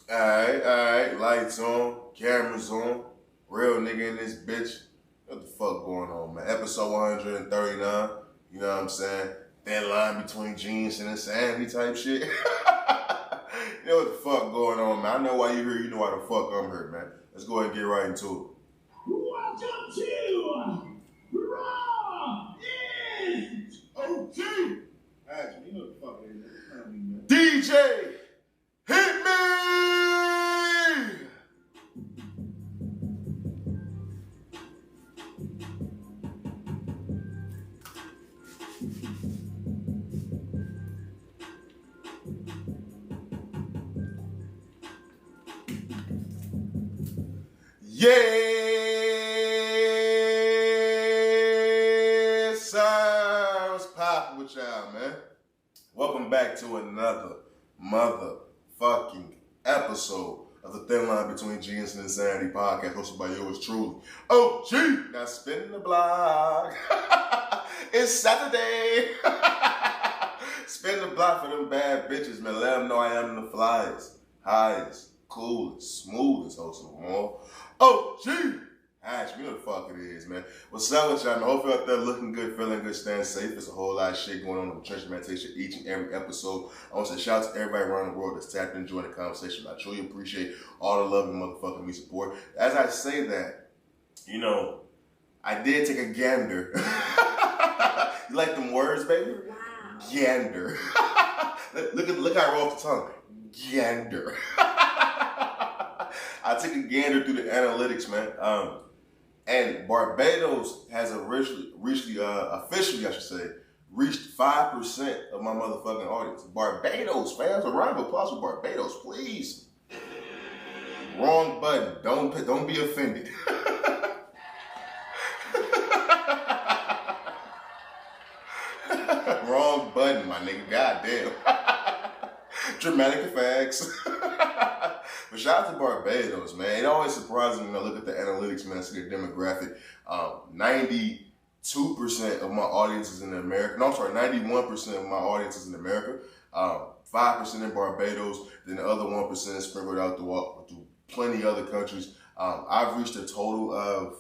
Alright, lights on, cameras on, real nigga in this bitch. What the fuck going on, man? Episode 139, you know what I'm saying? Thin line between genius and insanity type shit. You know what the fuck going on, man? I know why you're here, you know why the fuck I'm here, man. Let's go ahead and get right into it. Welcome to Raw is OG. You know what the fuck it is. DJ, hit me! Yes, what's poppin' with y'all, man? Welcome back to another motherfucking episode of the Thin Line Between Genius and Insanity podcast, hosted by yours truly, OG. Now spin the block. It's Saturday. Spin the block for them bad bitches, man. Let them know I am the flyest, highest, coolest, smoothest host of them all. OGHatch, you know what the fuck it is, man. What's up with y'all, man? Hopefully out there looking good, feeling good, staying safe. There's a whole lot of shit going on in the Trench Meditation each and every episode. I want to say shout out to everybody around the world that's tapped in, enjoying the conversation. I truly appreciate all the love and motherfucking me support. As I say that, you know, I did take a gander. You like them words, baby? Wow. Gander. look how I roll off the tongue. Gander. I took a gander through the analytics, man. And Barbados has officially reached 5% of my motherfucking audience. Barbados, fans, a round of applause for Barbados, please. Wrong button. Don't be offended. Wrong button, my nigga. Goddamn. Dramatic effects. But shout out to Barbados, man. It always surprises me when I look at the analytics, man. I see the demographic. 92% of my audience is in America. No, I'm sorry, 91% of my audience is in America. 5% in Barbados. Then the other 1% is sprinkled out through plenty of other countries. I've reached a total of,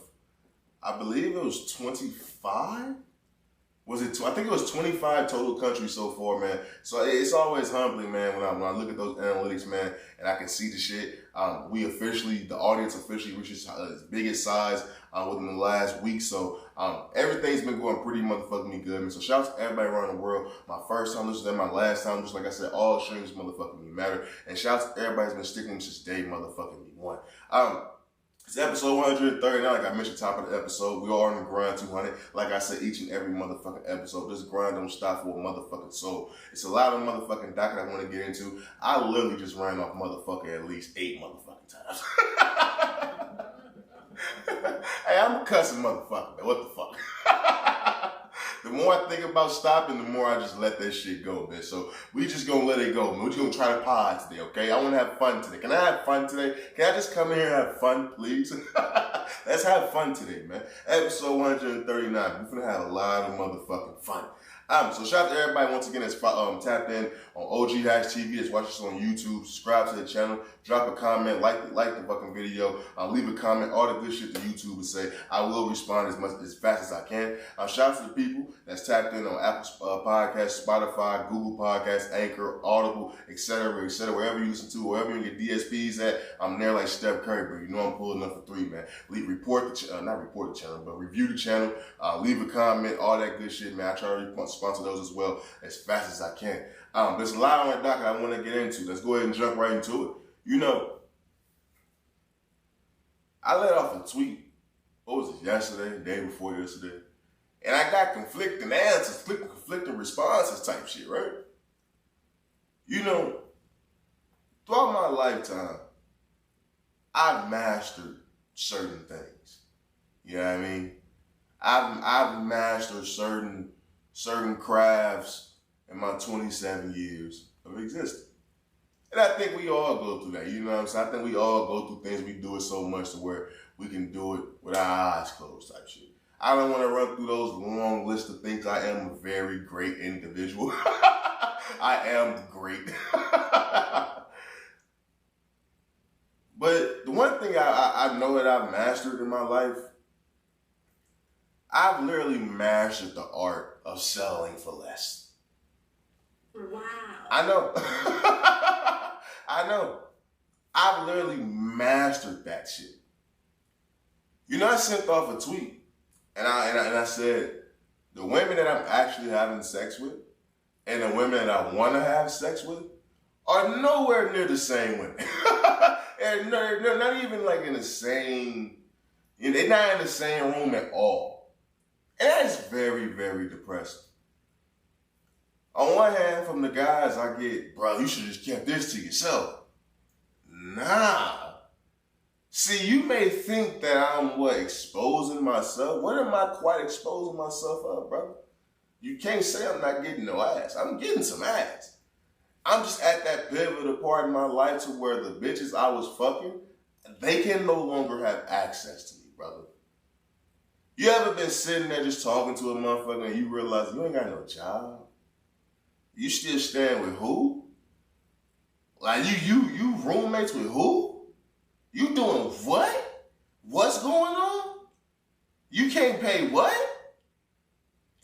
I believe it was 25? I think it was 25 total countries so far, man. So it's always humbling, man, when I look at those analytics, man, and I can see the shit. The audience officially reached its biggest size within the last week. So everything's been going pretty motherfucking good, man. So shout out to everybody around the world. My first time listening, my last time, just like I said, all streams motherfucking me matter. And shout out to everybody who's been sticking with me since day motherfucking me one. It's episode 139, like I mentioned, top of the episode. We are on the grind 200. Like I said, each and every motherfucking episode, this grind don't stop for a motherfucking soul. It's a lot of motherfucking docket I want to get into. I literally just ran off motherfucker at least 8 motherfucking times. Hey, I'm a cussing motherfucker, man. What the fuck? The more I think about stopping, the more I just let that shit go, bitch. So we just gonna let it go, man. We just gonna try to pod today, okay? I wanna have fun today. Can I have fun today? Can I just come in here and have fun, please? Let's have fun today, man. Episode 139. We're gonna have a lot of motherfucking fun. So shout out to everybody once again that's tapped in on OGHatchTV, that's watching us on YouTube. Subscribe to the channel, drop a comment, like the fucking video, leave a comment, all the good shit to YouTube and say I will respond as fast as I can. Shout out to the people that's tapped in on Apple Podcasts, Spotify, Google Podcasts, Anchor, Audible, etc., wherever you listen to, wherever you get DSPs at. I'm there like Steph Curry, but you know I'm pulling up for 3, man. Review the channel, leave a comment, all that good shit, man. I try to sponsor those as well as fast as I can. There's a lot on the docket I want to get into. Let's go ahead and jump right into it. You know, I let off a tweet, what was it, yesterday, the day before yesterday, and I got conflicting answers, conflicting responses type shit, right? You know, throughout my lifetime, I've mastered certain things. You know what I mean? I've mastered certain crafts in my 27 years of existence. And I think we all go through that, you know what I'm saying? I think we all go through things, we do it so much to where we can do it with our eyes closed type shit. I don't want to run through those long lists of things. I am a very great individual. I am great. But the one thing I know that I've mastered in my life, I've literally mastered the art of selling for less. Wow. I know. I know. I've literally mastered that shit. You know, I sent off a tweet, and I said, the women that I'm actually having sex with and the women that I want to have sex with are nowhere near the same women. And they're not even like in the same, they're not in the same room at all. And that is very, very depressing. On one hand, from the guys I get, bro, you should have just kept this to yourself. Nah. See, you may think that I'm, exposing myself? What am I quite exposing myself up, brother? You can't say I'm not getting no ass. I'm getting some ass. I'm just at that pivotal part in my life to where the bitches I was fucking, they can no longer have access to me, brother. You ever been sitting there just talking to a motherfucker and you realize you ain't got no job? You still staying with who? Like you roommates with who? You doing what? What's going on? You can't pay what?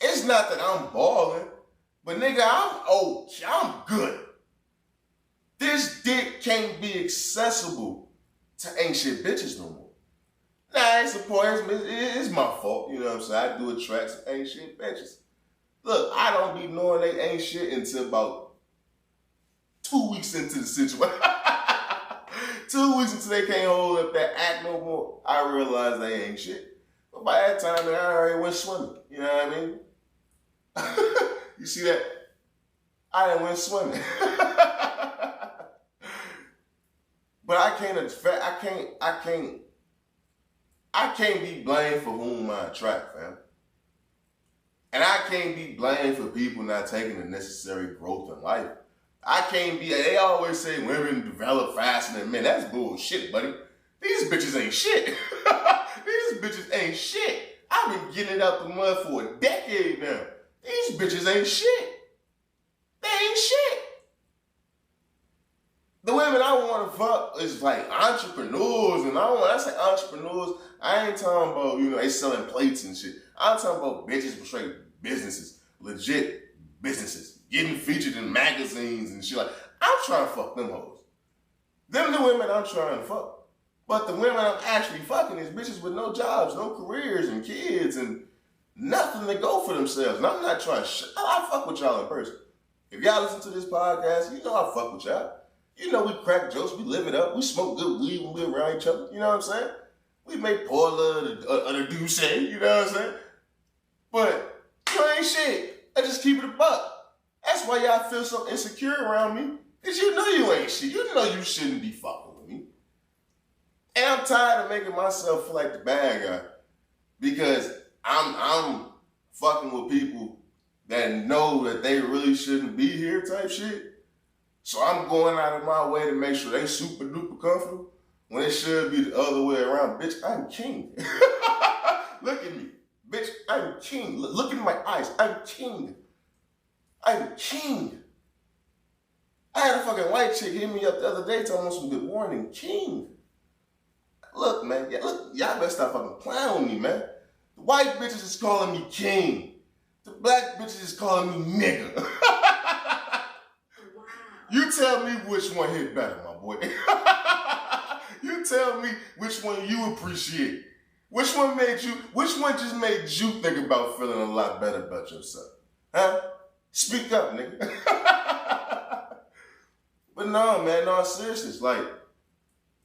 It's not that I'm balling, but nigga, I'm good. This dick can't be accessible to ain't shit bitches no more. Nah, it's my fault, you know what I'm saying? I do attract some ain't shit bitches. Look, I don't be knowing they ain't shit until about 2 weeks into the situation. 2 weeks until they can't hold up that act no more, I realize they ain't shit. But by that time, I already went swimming. You know what I mean? You see that? I done went swimming. But I can't be blamed for whom I attract, fam. And I can't be blamed for people not taking the necessary growth in life. I can't be, they always say women develop faster than men. That's bullshit, buddy. These bitches ain't shit. These bitches ain't shit. I've been getting it out the mud for a decade now. These bitches ain't shit. They ain't shit. The women I want to fuck is like entrepreneurs, and when I say entrepreneurs, I ain't talking about, they selling plates and shit. I'm talking about bitches with straight businesses, legit businesses, getting featured in magazines and shit. Like, I'm trying to fuck them hoes. Them the women I'm trying to fuck. But the women I'm actually fucking is bitches with no jobs, no careers, and kids, and nothing to go for themselves. And I'm not trying to I fuck with y'all in person. If y'all listen to this podcast, you know I fuck with y'all. You know we crack jokes, we live it up, we smoke good weed when we're around each other, you know what I'm saying? We make Paula the douce, you know what I'm saying? But you ain't shit. I just keep it a buck. That's why y'all feel so insecure around me, because you know you ain't shit. You know you shouldn't be fucking with me. And I'm tired of making myself feel like the bad guy, because I'm fucking with people that know that they really shouldn't be here type shit. So I'm going out of my way to make sure they super duper comfortable when it should be the other way around. Bitch, I'm king. Look at me. Bitch, I'm king. Look in my eyes. I'm king. I'm king. I had a fucking white chick hit me up the other day telling me some good morning. King. Look, man. Y'all better stop fucking playing with me, man. The white bitches is calling me king. The black bitches is calling me nigga. You tell me which one hit better, my boy. You tell me which one you appreciate. Which one just made you think about feeling a lot better about yourself? Huh? Speak up, nigga. But no, man, no, seriously, like,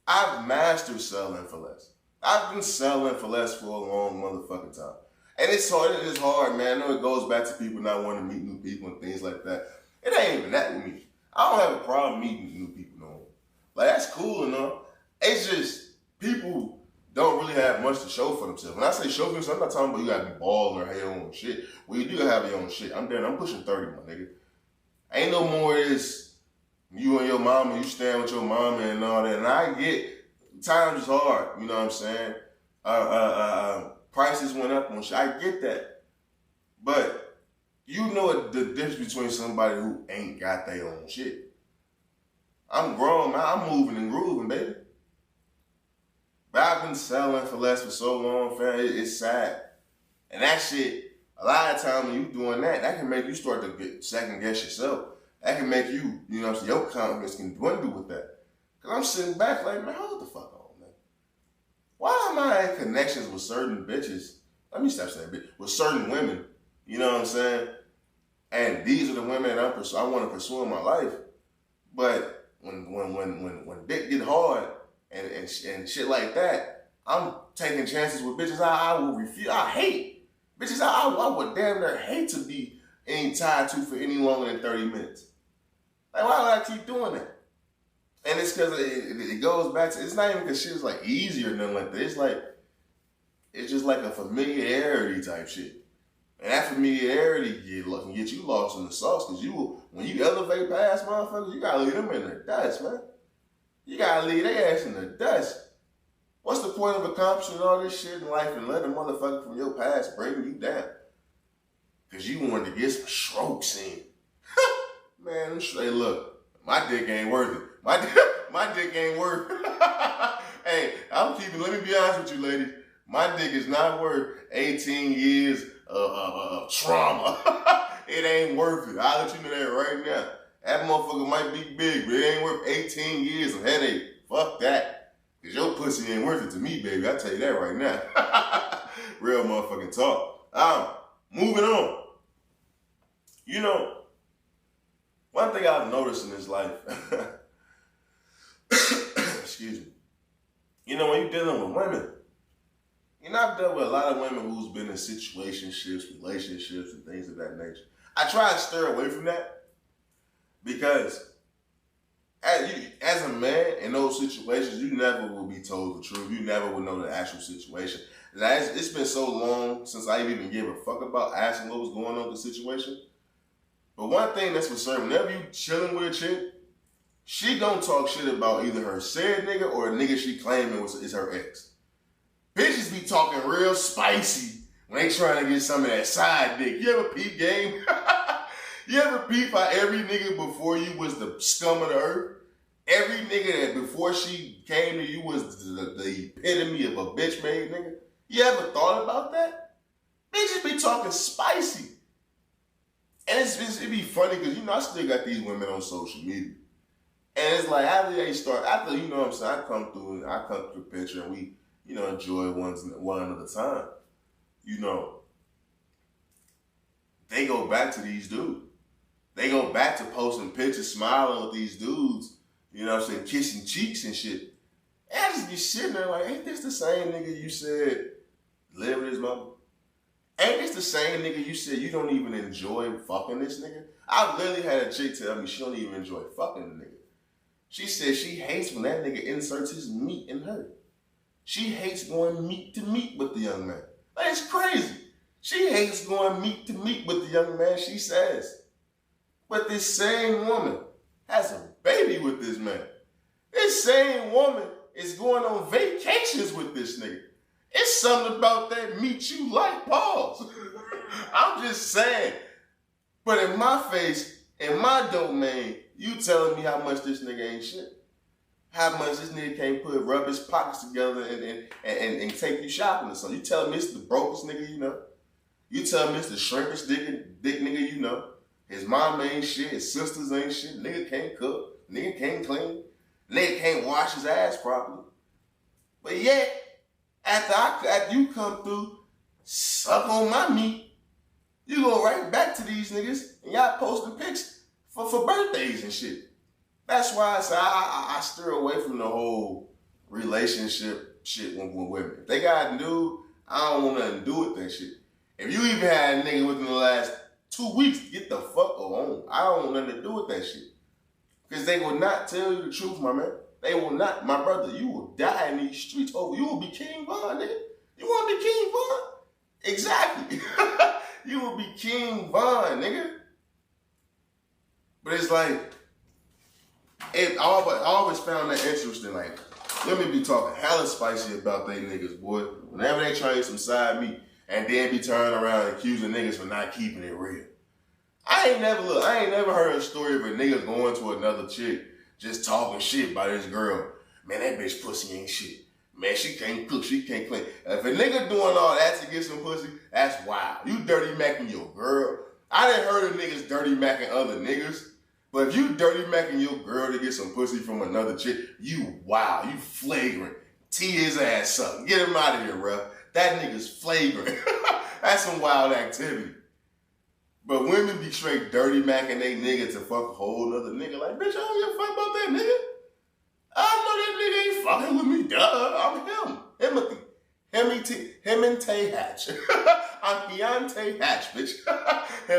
I've mastered selling for less. I've been selling for less for a long motherfucking time. And it's hard, man. I know it goes back to people not wanting to meet new people and things like that. It ain't even that with me. I don't have a problem meeting new people no more. Like, that's cool and all. It's just, people don't really have much to show for themselves. When I say show for yourself, I'm not talking about you gotta be balling or have your own shit. Well, you do have your own shit. I'm pushing 30, my nigga. Ain't no more this, you and your mama, you stand with your mama and all that. And I get, times is hard, you know what I'm saying? Prices went up on shit. I get that. But you know the difference between somebody who ain't got their own shit. I'm grown, man. I'm moving and grooving, baby. been selling for less for so long, fam. It's sad. And that shit, a lot of times when you doing that, that can make you start to get second guess yourself. That can make you, you know, your confidence can dwindle with that. Cause I'm sitting back like, man, hold the fuck on, man. Why am I in connections with certain bitches? Let me stop saying bitch. With certain women, you know what I'm saying? And these are the women that I want to pursue in my life. But when dick get hard and shit like that, I'm taking chances with bitches I will refuse. I hate bitches. I would damn near hate to be tied to for any longer than 30 minutes. Like, why would I keep doing that? And it's because it goes back to, it's not even because shit is like easier or nothing like that. It's just like a familiarity type shit. And that familiarity can get you lost in the sauce, because when you elevate past motherfuckers, you gotta leave them in the dust, man. You gotta leave their ass in the dust. What's the point of accomplishing all this shit in life and let a motherfucker from your past bring you down? Because you wanted to get some strokes in. Man, hey, look, my dick ain't worth it. My dick ain't worth it. Hey, let me be honest with you, ladies. My dick is not worth 18 years of trauma. It ain't worth it. I'll let you know that right now. That motherfucker might be big, but it ain't worth 18 years of headache. Fuck that. Because your pussy ain't worth it to me, baby. I'll tell you that right now. Real motherfucking talk. Moving on. You know, one thing I've noticed in this life, excuse me, you know, when you're dealing with women, you know, I've dealt with a lot of women who's been in situationships, relationships, and things of that nature. I try to steer away from that because as a man in those situations, you never will be told the truth. You never will know the actual situation. It's been so long since I even gave a fuck about asking what was going on with the situation. But one thing that's for certain, whenever you chilling with a chick, she gonna talk shit about either her said nigga or a nigga she claiming is her ex. Bitches be talking real spicy when they trying to get some of that side dick. You ever peep game? You ever peep how every nigga before you was the scum of the earth? Every nigga that before she came to you was the epitome of a bitch-made nigga? You ever thought about that? Bitches be talking spicy. And it be funny because, you know, I still got these women on social media. And it's like, after, you know what I'm saying, I come through the picture and we, you know, enjoy one another time. You know, they go back to these dudes. They go back to posting pictures, smiling with these dudes, you know what I'm saying, kissing cheeks and shit. And I just be sitting there like, ain't this the same nigga you said live with his mother? Ain't this the same nigga you said you don't even enjoy fucking this nigga? I literally had a chick tell me she don't even enjoy fucking the nigga. She said she hates when that nigga inserts his meat in her. She hates going meat to meat with the young man. Like, it's crazy. She hates going meat to meat with the young man, she says. But this same woman has a baby with this man. This same woman is going on vacations with this nigga. It's something about that meat you like, pause. I'm just saying. But in my face, in my domain, you telling me how much this nigga ain't shit. How much this nigga can't rub his pockets together and take you shopping or something. You telling me it's the brokest nigga you know. You telling me it's the shrinkest dick nigga you know. His mom ain't shit, his sisters ain't shit, nigga can't cook, nigga can't clean, nigga can't wash his ass properly. But yet, after you come through, suck on my meat, you go right back to these niggas and y'all posting pics for birthdays and shit. That's why I say I steer away from the whole relationship shit with women. If they got a dude, I don't want nothing to do with that shit. If you even had a nigga within the last 2 weeks, get the fuck on. I don't want nothing to do with that shit. Because they will not tell you the truth, my man. They will not. My brother, you will die in these streets over. You will be King Von, nigga. You want to be King Von? Exactly. You will be King Von, nigga. But it's like, I always found that interesting. Like, let me be talking hella spicy about they niggas, boy. Whenever they try some side meat, and then be turning around accusing niggas for not keeping it real. I ain't never heard a story of a nigga going to another chick just talking shit about his girl. Man, that bitch pussy ain't shit. Man, she can't cook, she can't clean. If a nigga doing all that to get some pussy, that's wild. You dirty macking your girl. I done heard of niggas dirty macking other niggas. But if you dirty macking your girl to get some pussy from another chick, you wild, you flagrant. Tee his ass up. Get him out of here, bro. That nigga's flagrant. That's some wild activity. But women be straight dirty macking they nigga to fuck a whole other nigga. Like, bitch, I don't give a fuck about that nigga. I know that nigga ain't fucking with me. Duh, I'm him. Him and Tay Hatch. I'm Keontae Hatch, bitch.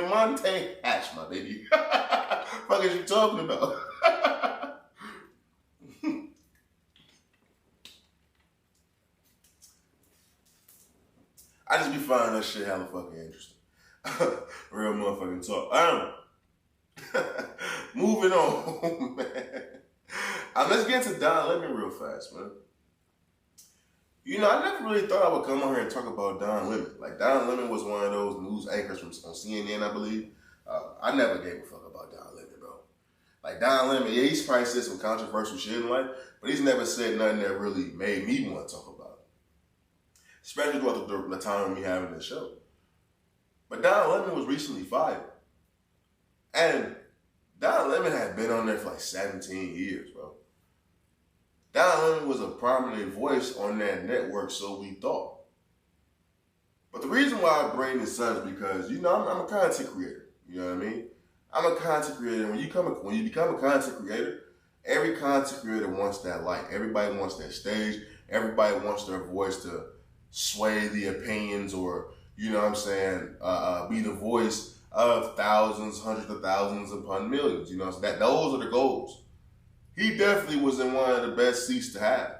Monte Hatch, my baby. Fuck is you talking about? I just be finding that shit hella fucking interesting. Real motherfucking talk. Moving on, man. Let's get into Don Lemon real fast, man. You know, I never really thought I would come on here and talk about Don Lemon. Like, Don Lemon was one of those news anchors on CNN, I believe. I never gave a fuck about Don Lemon, bro. Like, Don Lemon, yeah, he's probably said some controversial shit in life, but he's never said nothing that really made me want to talk about it. Especially throughout the time we having this show. But Don Lemon was recently fired. And Don Lemon had been on there for like 17 years, bro. Don Lemon was a prominent voice on that network, so we thought. But the reason why I bring this up is because, you know, I'm a content creator. You know what I mean? I'm a content creator. When you become a content creator, every content creator wants that light. Everybody wants that stage. Everybody wants their voice to sway the opinions or, you know what I'm saying, be the voice of thousands, hundreds of thousands upon millions. You know, so those are the goals. He definitely was in one of the best seats to have,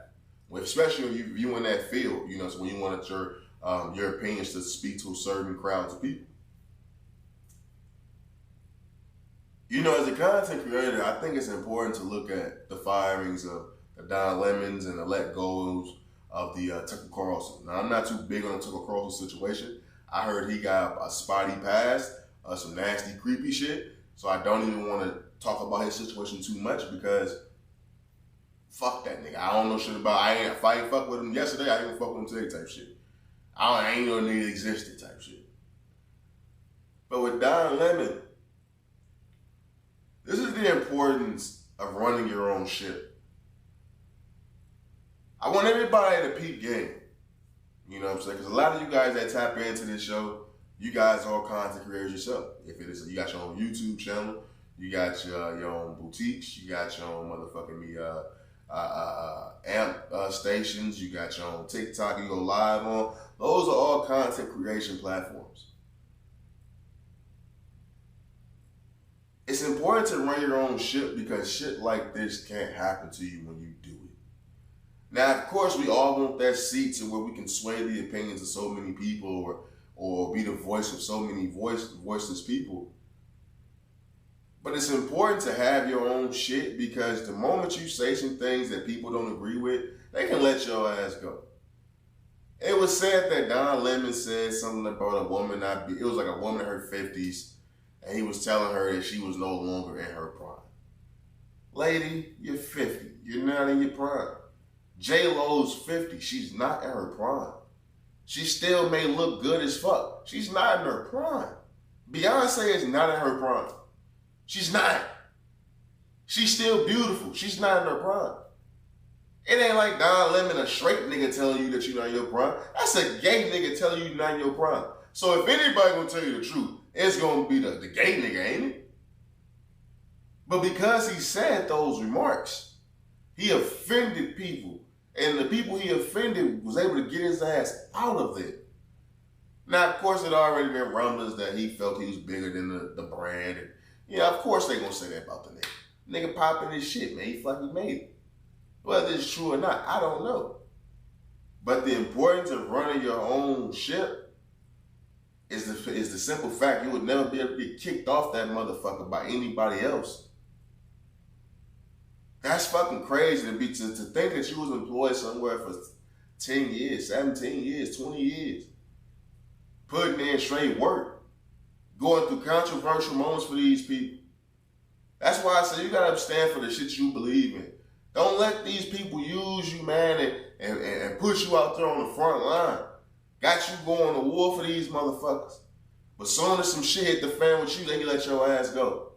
especially if you in that field, you know, so when you wanted your opinions to speak to certain crowds of people. You know, as a content creator, I think it's important to look at the firings of the Don Lemons and the let goes of the Tucker Carlson. Now, I'm not too big on the Tucker Carlson situation. I heard he got a spotty past, some nasty, creepy shit, so I don't even want to talk about his situation too much because fuck that nigga. I don't know shit about, if I ain't fuck with him yesterday, I ain't fuck with him today type shit. I ain't no nigga existed type shit. But with Don Lemon, this is the importance of running your own shit. I want everybody to peep game. You know what I'm saying? Because a lot of you guys that tap into this show, you guys are content creators yourself. If it is, you got your own YouTube channel, you got your own boutiques, you got your own motherfucking amp stations, you got your own TikTok you go live on. Those are all content creation platforms. It's important to run your own shit because shit like this can't happen to you when you do it. Now, of course, we all want that seat to where we can sway the opinions of so many people or be the voice of so many voiceless people. But it's important to have your own shit because the moment you say some things that people don't agree with, they can let your ass go. It was said that Don Lemon said something about a woman it was like a woman in her 50s, and he was telling her that she was no longer in her prime. Lady, you're 50. You're not in your prime. J-Lo's 50. She's not in her prime. She still may look good as fuck. She's not in her prime. Beyonce is not in her prime. She's not. She's still beautiful. She's not in her prime. It ain't like Don Lemon, a straight nigga telling you that you're not in your prime. That's a gay nigga telling you you're not in your prime. So if anybody gonna tell you the truth, it's gonna be the gay nigga, ain't it? But because he said those remarks, he offended people. And the people he offended was able to get his ass out of it. Now, of course, it already been rumblings that he felt he was bigger than the brand. And, yeah, of course they gonna say that about the nigga. Nigga popping his shit, man. He fucking made it. Whether it's true or not, I don't know. But the importance of running your own ship is the simple fact you would never be able to get kicked off that motherfucker by anybody else. That's fucking crazy to think that you was employed somewhere for 10 years, 17 years, 20 years. Putting in straight work. Going through controversial moments for these people. That's why I say you gotta stand for the shit you believe in. Don't let these people use you, man, and push you out there on the front line. Got you going to war for these motherfuckers. But soon as some shit hit the fan with you, they can let your ass go.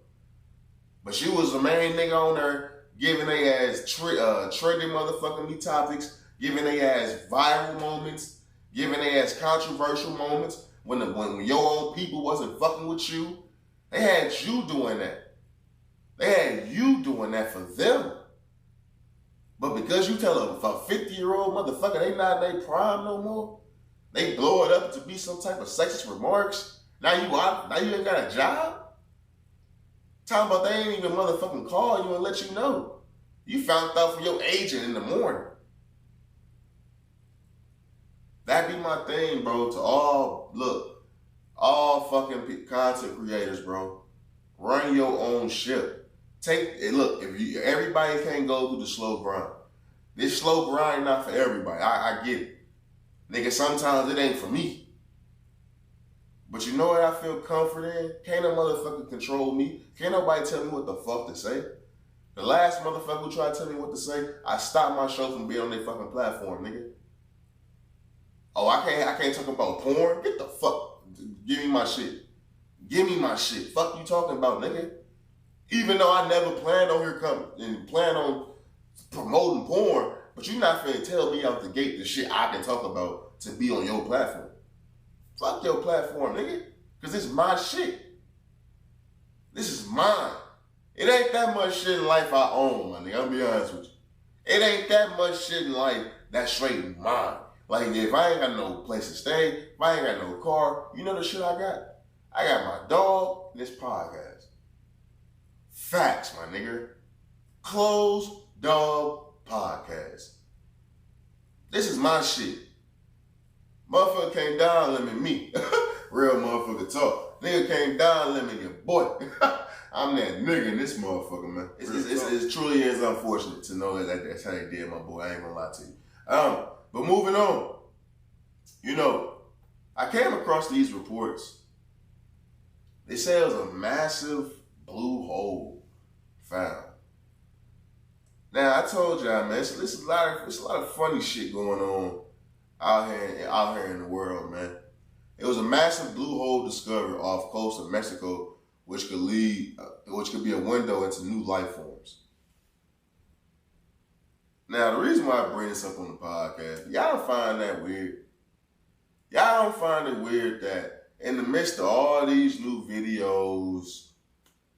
But you was the main nigga on there giving they ass trending motherfucking me topics, giving they ass viral moments, giving they ass controversial moments when your own people wasn't fucking with you. They had you doing that. They had you doing that for them. But because you tell a 50-year-old motherfucker they not in their prime no more, they blow it up to be some type of sexist remarks. Now you ain't got a job? Talking about they ain't even motherfucking call you and let you know. You found out from your agent in the morning. That be my thing, bro, to all fucking content creators, bro. Run your own ship. If everybody can't go through the slow grind. This slow grind not for everybody. I get it. Nigga, sometimes it ain't for me. But you know what I feel comfort in? Can't no motherfucker control me. Can't nobody tell me what the fuck to say. The last motherfucker who tried to tell me what to say, I stopped my show from being on their fucking platform, nigga. Oh, I can't talk about porn? Get the fuck. Give me my shit. Give me my shit. Fuck you talking about, nigga. Even though I never planned on plan on promoting porn, but you not finna tell me out the gate the shit I can talk about to be on your platform. Fuck your platform, nigga. Cause this is my shit. This is mine. It ain't that much shit in life I own, my nigga. I'll be honest with you. It ain't that much shit in life that's straight mine. Like if I ain't got no place to stay, if I ain't got no car, you know the shit I got? I got my dog and this podcast. Facts, my nigga. Closed dog podcast. This is my shit. Motherfucker came down limit me. Real motherfucker talk. Nigga came down limit your boy. I'm that nigga in this motherfucker, man. It truly is unfortunate to know that that's how they did, my boy. I ain't gonna lie to you. But moving on. You know, I came across these reports. They say it was a massive blue hole found. Now I told y'all, man, it's a lot of funny shit going on out here in the world, man. It was a massive blue hole discovered off coast of Mexico, which could be a window into new life forms. Now, the reason why I bring this up on the podcast, y'all don't find that weird. Y'all don't find it weird that in the midst of all these new videos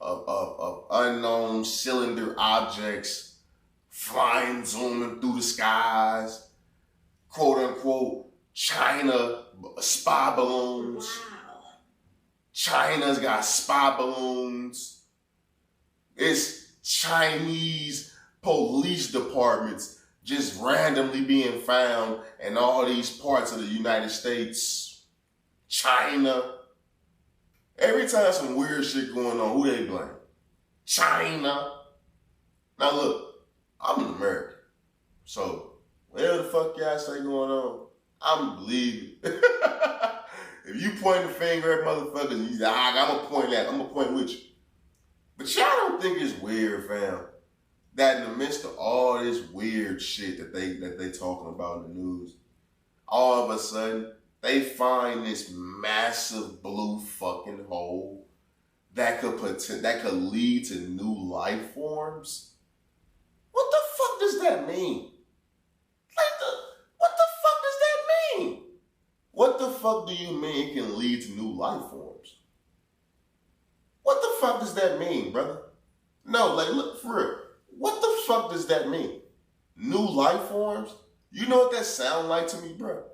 of unknown cylinder objects flying, zooming through the skies, quote unquote, China spy balloons. Wow. China's got spy balloons. It's Chinese police departments just randomly being found in all these parts of the United States. China. Every time some weird shit going on, who they blame? China. Now look, I'm an American. So whatever the fuck y'all say going on, I'm believing. If you point the finger at motherfuckers and you say, I'm gonna point with you. But y'all don't think it's weird, fam, that in the midst of all this weird shit that they talking about in the news, all of a sudden they find this massive blue fucking hole that could lead to new life forms? What the fuck does that mean? What the fuck does that mean? What the fuck do you mean it can lead to new life forms? What the fuck does that mean, brother? No, look for real. What the fuck does that mean? New life forms? You know what that sound like to me, bro?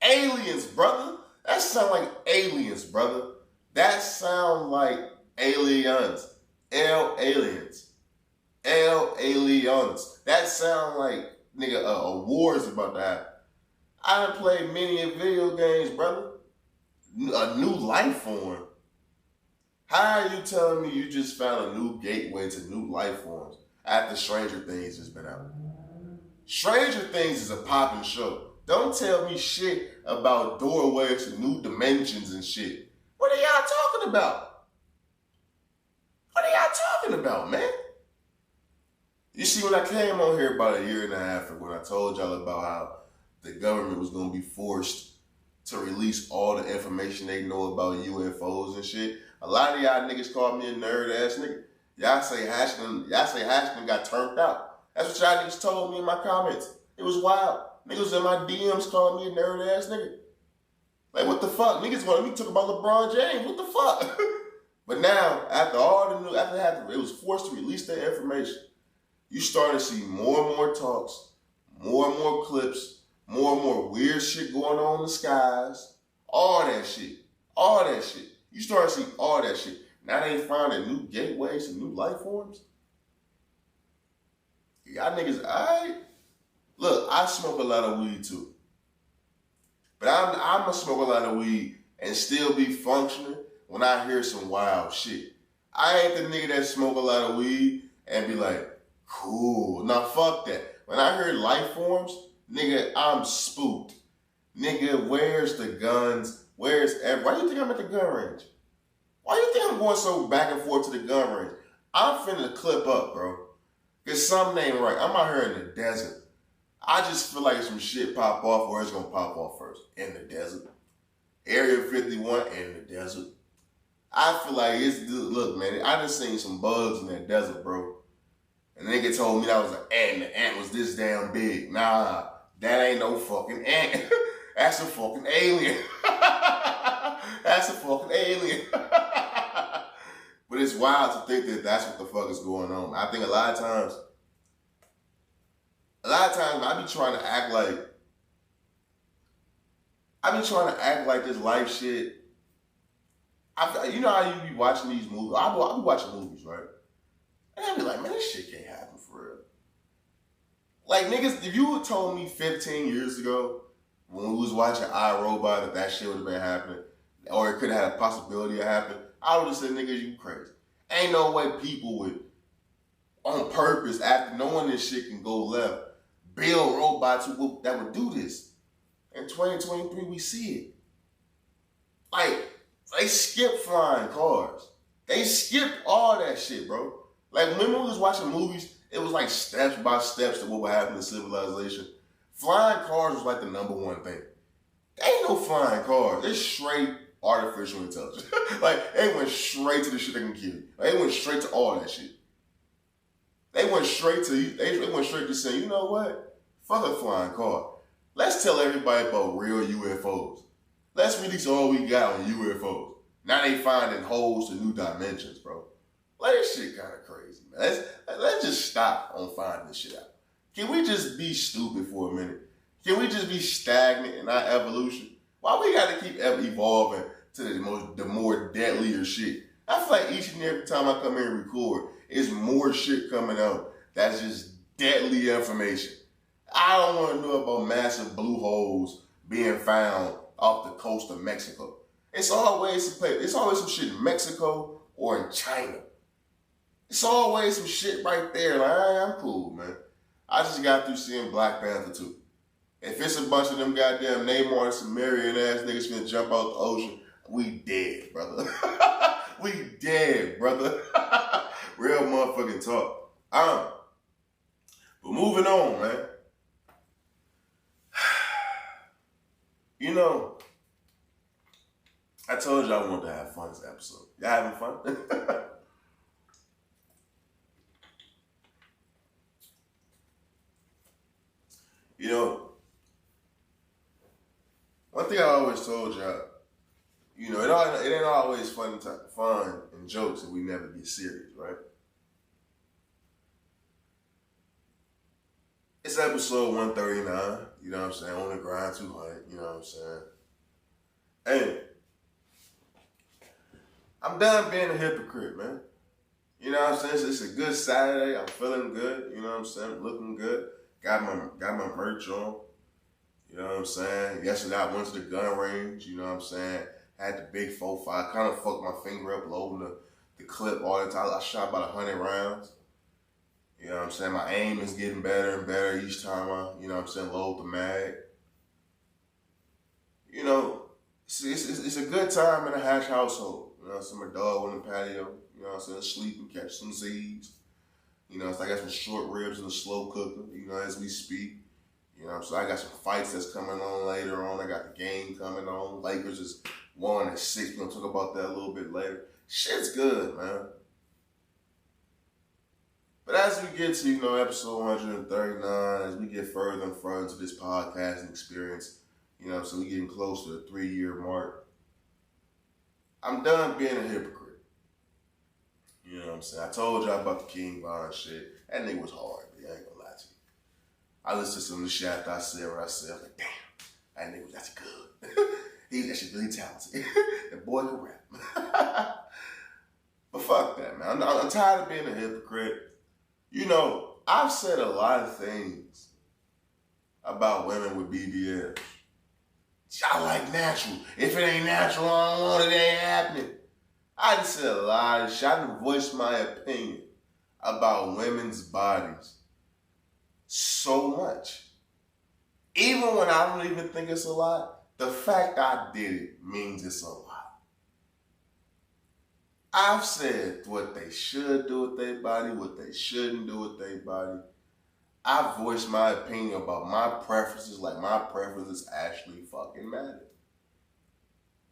Aliens, brother. That sound like aliens, brother. That sound like aliens. Aliens. Aliens. That sound like, nigga, a war is about to happen. I done played many video games, brother. A new life form. How are you telling me you just found a new gateway to new life forms after Stranger Things has been out? Stranger Things is a popping show. Don't tell me shit about doorways to new dimensions and shit. What are y'all talking about? What are y'all talking about, man? You see, when I came on here about a year and a half ago, when I told y'all about how the government was going to be forced to release all the information they know about UFOs and shit, a lot of y'all niggas called me a nerd-ass nigga. Y'all say Hatchman got turned out. That's what y'all niggas told me in my comments. It was wild. Niggas in my DMs calling me a nerd-ass nigga. Like, what the fuck? Niggas wanted me to talk about LeBron James. What the fuck? But now, after it was forced to release that information, you start to see more and more talks, more and more clips, more and more weird shit going on in the skies. All that shit. All that shit. You start to see all that shit. Now they finding new gateways and new life forms. Y'all niggas, alright? Look, I smoke a lot of weed too. But I'm gonna smoke a lot of weed and still be functioning when I hear some wild shit. I ain't the nigga that smoke a lot of weed and be like, cool. Now fuck that. When I hear life forms, nigga, I'm spooked. Nigga, where's the guns? Why do you think I'm at the gun range? Why do you think I'm going so back and forth to the gun range? I'm finna clip up, bro. Cause something ain't right. I'm out here in the desert. I just feel like some shit pop off, or it's gonna pop off first. In the desert. Area 51 in the desert. I feel like look, man, I done seen some bugs in that desert, bro. And the nigga told me that was an ant, and the ant was this damn big. Nah, that ain't no fucking ant. That's a fucking alien. That's a fucking alien. But it's wild to think that that's what the fuck is going on. I think a lot of times I be trying to act like this life shit. You know how you be watching these movies? I be watching movies, right? And I be like, man, this shit can't happen for real. Like, niggas, if you would told me 15 years ago, when we was watching iRobot, that shit would have been happening, or it could have had a possibility of happening, I would have said, niggas, you crazy. Ain't no way people would, on purpose, after knowing this shit can go left, build robots that would do this. In 2023, we see it. Like, they skipped flying cars. They skipped all that shit, bro. Like, when we was watching movies, it was like steps by steps to what would happen to civilization. Flying cars was like the #1 thing. Ain't no flying cars. It's straight artificial intelligence. Like, they went straight to the shit that can kill you. Like, they went straight to all that shit. They went straight to saying, you know what? Fuck a flying car. Let's tell everybody about real UFOs. Let's release all we got on UFOs. Now they finding holes to new dimensions, bro. Like, this shit kind of crazy, man. Let's just stop on finding this shit out. Can we just be stupid for a minute? Can we just be stagnant in our evolution? Why we gotta keep evolving to the more deadlier shit? I feel like each and every time I come here and record, it's more shit coming out that's just deadly information. I don't want to know about massive blue holes being found off the coast of Mexico. It's always some shit in Mexico or in China. It's always some shit right there. Like, I'm cool, man. I just got through seeing Black Panther 2. If it's a bunch of them goddamn Neymar and Sumerian ass niggas finna jump out the ocean, we dead, brother. We dead, brother. Real motherfucking talk. But moving on, man. You know, I told you I wanted to have fun this episode. Y'all having fun? You know, one thing I always told y'all, you know, it ain't always fun and jokes if we never get serious, right? It's episode 139, you know what I'm saying, on the grind 200, you know what I'm saying? Hey, I'm done being a hypocrite, man. You know what I'm saying? It's a good Saturday, I'm feeling good, you know what I'm saying, looking good. Got my merch on, you know what I'm saying? Yesterday I went to the gun range, you know what I'm saying? Had the big 4.5, kind of fucked my finger up loading the clip all the time. I shot about 100 rounds. You know what I'm saying? My aim is getting better and better each time I, you know what I'm saying, load the mag. You know, it's a good time in a Hatch household. You know what I'm saying? My dog on the patio, you know what I'm saying, sleeping, catch some Z's. You know, so I got some short ribs in the slow cooker, you know, as we speak. You know, so I got some fights that's coming on later on. I got the game coming on. Lakers is 1-6. We're going to talk about that a little bit later. Shit's good, man. But as we get to, you know, episode 139, as we get further and further into this podcasting experience, you know, so we're getting close to the 3-year mark, I'm done being a hypocrite. You know what I'm saying? I told y'all about the King Von shit. That nigga was hard, but I ain't gonna lie to you. I listened to some of the shit after I said what I said. I was like, damn, that nigga, that's good. He's actually really talented. That boy can rap. But fuck that, man. I'm tired of being a hypocrite. You know, I've said a lot of things about women with BBLs. I like natural. If it ain't natural, I don't want it, it ain't happening. I just said a lot of shit. I done voiced my opinion about women's bodies so much. Even when I don't even think it's a lot, the fact I did it means it's a lot. I've said what they should do with their body, what they shouldn't do with their body. I've voiced my opinion about my preferences, like my preferences actually fucking matter.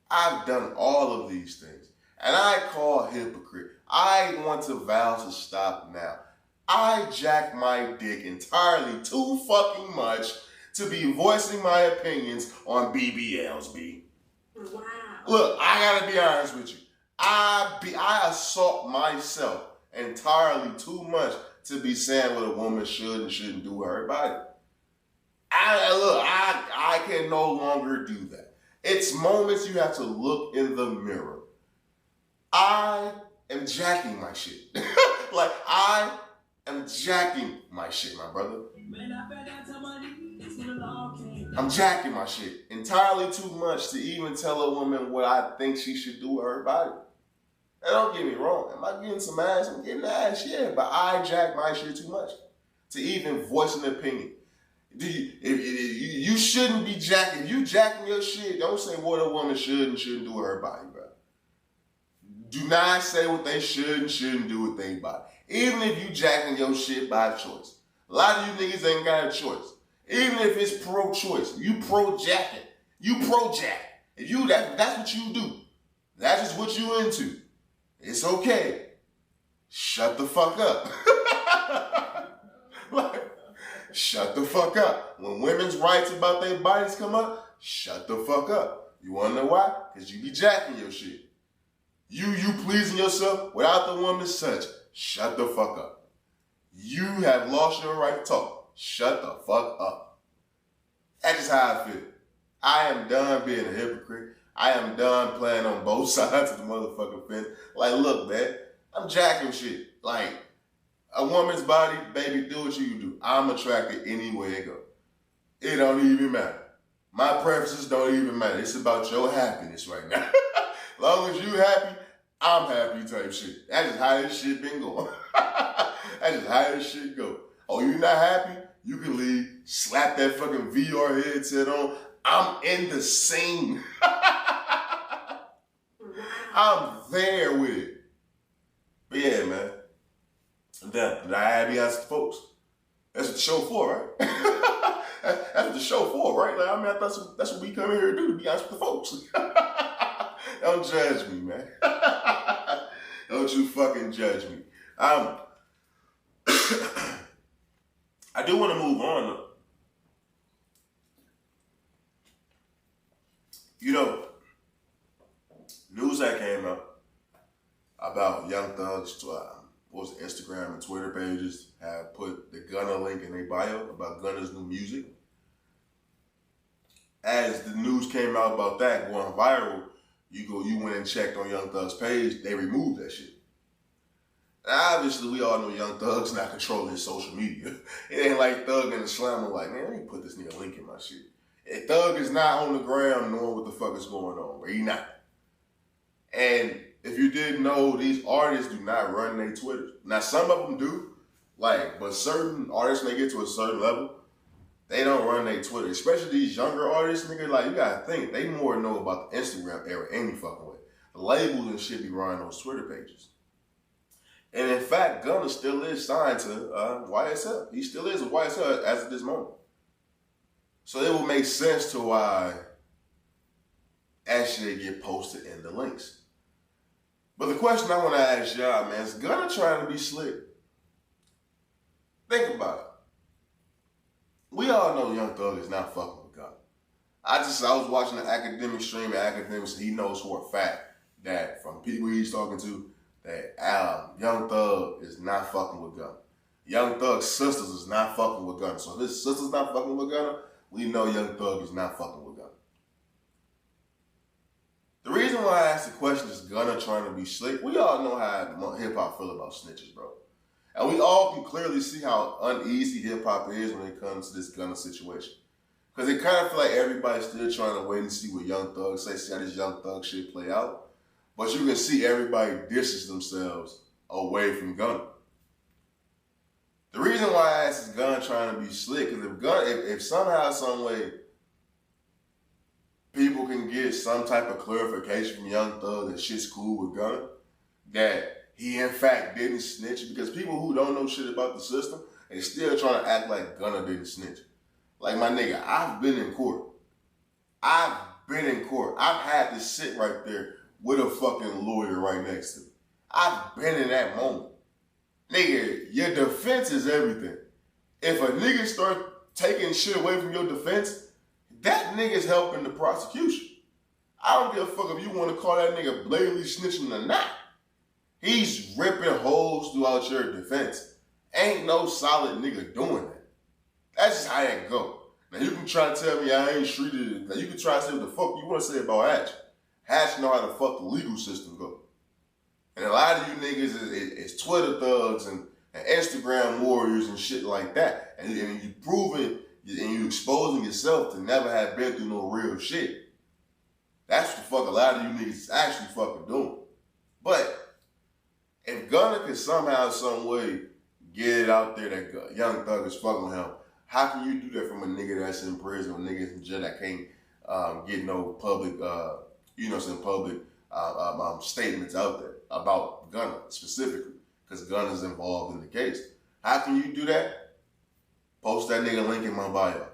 I've done all of these things. And I call hypocrite. I want to vow to stop now. I jack my dick entirely too fucking much to be voicing my opinions on BBLs, B. Wow. Look, I gotta be honest with you. I assault myself entirely too much to be saying what a woman should and shouldn't do with her body. I can no longer do that. It's moments you have to look in the mirror. I am jacking my shit. Like, I am jacking my shit, my brother. I'm jacking my shit entirely too much to even tell a woman what I think she should do with her body. And don't get me wrong, am I getting some ass? I'm getting ass, yeah, but I jack my shit too much to even voice an opinion. You shouldn't be jacking. If you jacking your shit, don't say what a woman should and shouldn't do with her body, bro. Do not say what they should and shouldn't do with their body. Even if you jacking your shit by choice. A lot of you niggas ain't got a choice. Even if it's pro-choice, you pro-jacking. You pro-jack. If you that's what you do. That's just what you into. It's okay. Shut the fuck up. Like, shut the fuck up. When women's rights about their bodies come up, shut the fuck up. You wanna know why? Because you be jacking your shit. You pleasing yourself without the woman's touch. Shut the fuck up. You have lost your right to talk. Shut the fuck up. That's just how I feel. I am done being a hypocrite. I am done playing on both sides of the motherfucking fence. Like, look, man, I'm jacking shit. Like, a woman's body, baby, do what you do. I'm attracted any way it go. It don't even matter. My preferences don't even matter. It's about your happiness right now. As long as you happy, I'm happy type shit. That's just how this shit been going. That's just how this shit go. Oh, you not happy? You can leave. Slap that fucking VR headset on. I'm in the scene. I'm there with it. But yeah, man. That I be honest with folks. That's what the show for, right? That's what the show for, right? Like, I mean, that's what we come here to do, to be honest with the folks. Don't judge me, man. Don't you fucking judge me. I do want to move on, though. You know, news that came out about Young Thug's Instagram and Twitter pages have put the Gunna link in their bio about Gunna's new music. As the news came out about that going viral, you went and checked on Young Thug's page, they removed that shit. Now, obviously, we all know Young Thug's not controlling his social media. It ain't like Thug and the Slammer like, man, let me put this nigga link in my shit. If Thug is not on the ground knowing what the fuck is going on, bro. He not. And if you didn't know, these artists do not run their Twitter. Now, some of them do, but certain artists, when they get to a certain level, they don't run their Twitter. Especially these younger artists, nigga, you gotta think, they more know about the Instagram era any fucking way. The labels and shit be running those Twitter pages. And in fact, Gunna still is signed to YSL. He still is with YSL as of this moment. So it would make sense to why that shit get posted in the links. But the question I want to ask y'all, man, is Gunna trying to be slick? Think about it. We all know Young Thug is not fucking with Gunna. I was watching the academic stream, and academic said he knows for a fact that from people he's talking to, that Young Thug is not fucking with Gunna. Young Thug's sisters is not fucking with Gunna. So if his sister's not fucking with Gunna, we know Young Thug is not fucking with Gunna. The reason why I asked the question is Gunna trying to be slick. We all know how hip-hop feel about snitches, bro. And we all can clearly see how uneasy hip-hop is when it comes to this Gunna situation. Because it kind of feel like everybody's still trying to wait and see what Young Thug say, see how this Young Thug shit play out. But you can see everybody distance themselves away from Gunna. The reason why I asked is Gunna trying to be slick, because if somehow, some way, people can get some type of clarification from Young Thug that shit's cool with Gunna, that he in fact didn't snitch, because people who don't know shit about the system, they still trying to act like Gunna didn't snitch. Like my nigga, I've been in court. I've had to sit right there with a fucking lawyer right next to me. I've been in that moment. Nigga, your defense is everything. If a nigga start taking shit away from your defense, that nigga's helping the prosecution. I don't give a fuck if you want to call that nigga blatantly snitching or not. He's ripping holes throughout your defense. Ain't no solid nigga doing that. That's just how that go. Now you can try to tell me I ain't treated it. Now you can try to say what the fuck you want to say about Hatch. Hatch know how the fuck the legal system go. And a lot of you niggas is Twitter thugs and Instagram warriors and shit like that. And you proving and you exposing yourself to never have been through no real shit. That's what the fuck a lot of you niggas is actually fucking doing. But if Gunna can somehow, some way get it out there that Young Thug is fucking with him, how can you do that from a nigga that's in prison or niggas in jail that can't get no public, public statements out there about Gunna specifically, because Gunna's involved in the case? How can you do that? Post that nigga link in my bio.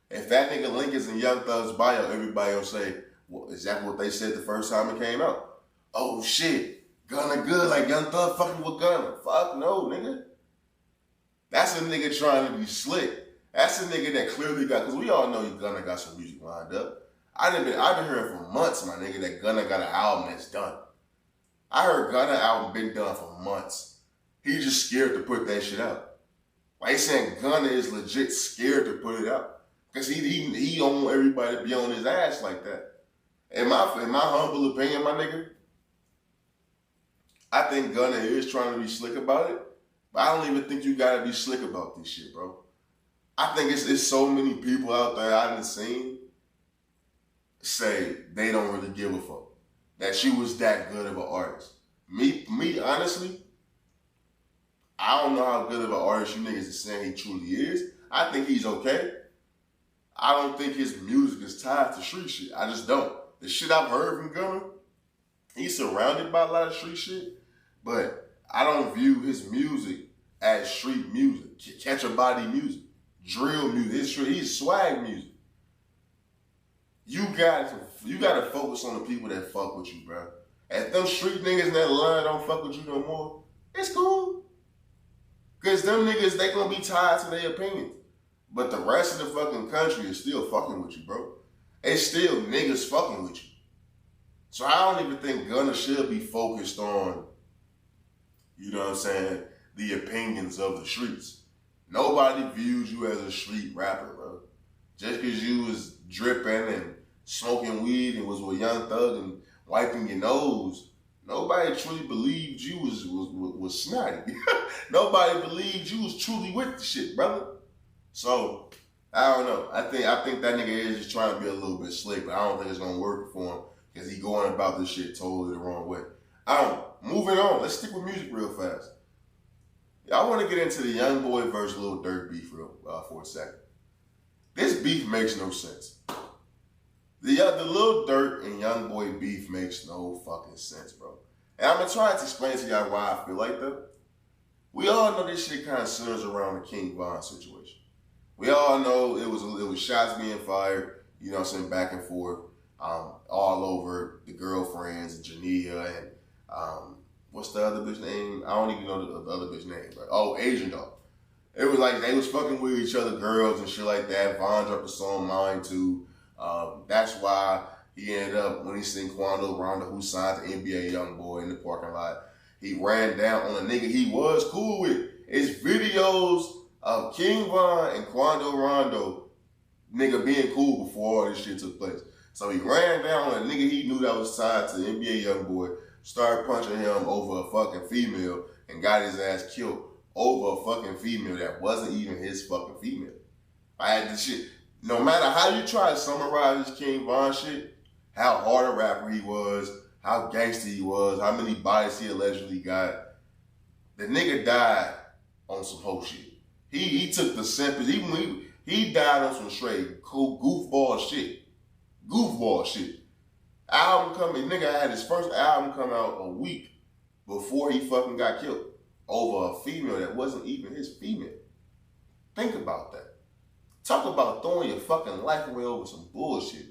If that nigga link is in Young Thug's bio, everybody will say, well, is that what they said the first time it came out? Oh shit, Gunna good, like Young Thug fucking with Gunna. Fuck no, nigga. That's a nigga trying to be slick. That's a nigga that clearly got, because we all know Gunna got some music lined up. I've been hearing for months, my nigga, that Gunna got an album that's done. I heard Gunna album been done for months. He just scared to put that shit out. Like saying Gunna is legit scared to put it out. Because he don't want everybody to be on his ass like that. In my humble opinion, my nigga, I think Gunna is trying to be slick about it. But I don't even think you gotta be slick about this shit, bro. I think it's so many people out there I done seen say they don't really give a fuck. That she was that good of an artist. Me, honestly, I don't know how good of an artist you niggas is saying he truly is. I think he's okay. I don't think his music is tied to street shit. I just don't. The shit I've heard from Gunna, he's surrounded by a lot of street shit, but I don't view his music as street music, catch a body music, drill music. He's swag music. You gotta focus on the people that fuck with you, bro. If them street niggas in that line don't fuck with you no more, it's cool. Because them niggas, they gonna be tied to their opinions. But the rest of the fucking country is still fucking with you, bro. It's still niggas fucking with you. So I don't even think Gunna should be focused on, you know what I'm saying, the opinions of the streets. Nobody views you as a street rapper, bro. Just because you was dripping and smoking weed and was with Young Thug and wiping your nose, nobody truly believed you was snotty. Nobody believed you was truly with the shit, brother. So, I don't know. I think that nigga is just trying to be a little bit slick, but I don't think it's gonna work for him because he going about this shit totally the wrong way. Moving on. Let's stick with music real fast. I want to get into the Youngboy versus Lil Durk beef for a second. This beef makes no sense. The Lil Durk and Youngboy beef makes no fucking sense, bro. And I'm gonna try to explain to y'all why I feel like that. We all know this shit kind of centers around the King Von situation. We all know it was shots being fired, you know what I'm saying, back and forth, all over the girlfriends and Jania and what's the other bitch name? I don't even know the other bitch name, but Asian dog. It was like they was fucking with each other, girls and shit like that. Von dropped the song Mine too. That's why he ended up, when he seen Quando Rondo, who signed the NBA Youngboy in the parking lot, he ran down on a nigga he was cool with. It's videos of King Von and Quando Rondo, nigga, being cool before all this shit took place. So he ran down on a nigga he knew that was signed to the NBA Youngboy, started punching him over a fucking female, and got his ass killed over a fucking female that wasn't even his fucking female. I had this shit. No matter how you try to summarize this King Von shit, how hard a rapper he was, how gangster he was, how many bodies he allegedly got, the nigga died on some whole shit. He took the simplest, he died on some straight cool goofball shit. Goofball shit. Album coming, nigga had his first album come out a week before he fucking got killed over a female that wasn't even his female. Think about that. Talk about throwing your fucking life away over some bullshit.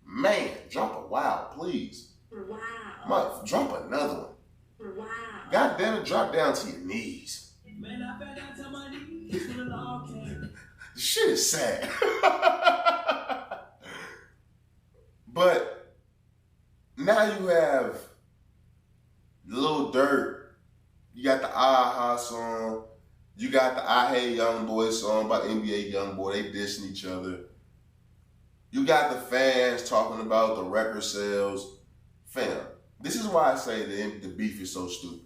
Man, drop a wow, please. Wow. Drop another one. Wow. God damn it, drop down to your knees. Man, I fell down to my knees when the law came. This shit is sad. But now you have Lil Durk. You got the OGHatch song. You got the I Hate Youngboy song by NBA Youngboy. They dissing each other. You got the fans talking about the record sales. Fam, this is why I say the beef is so stupid.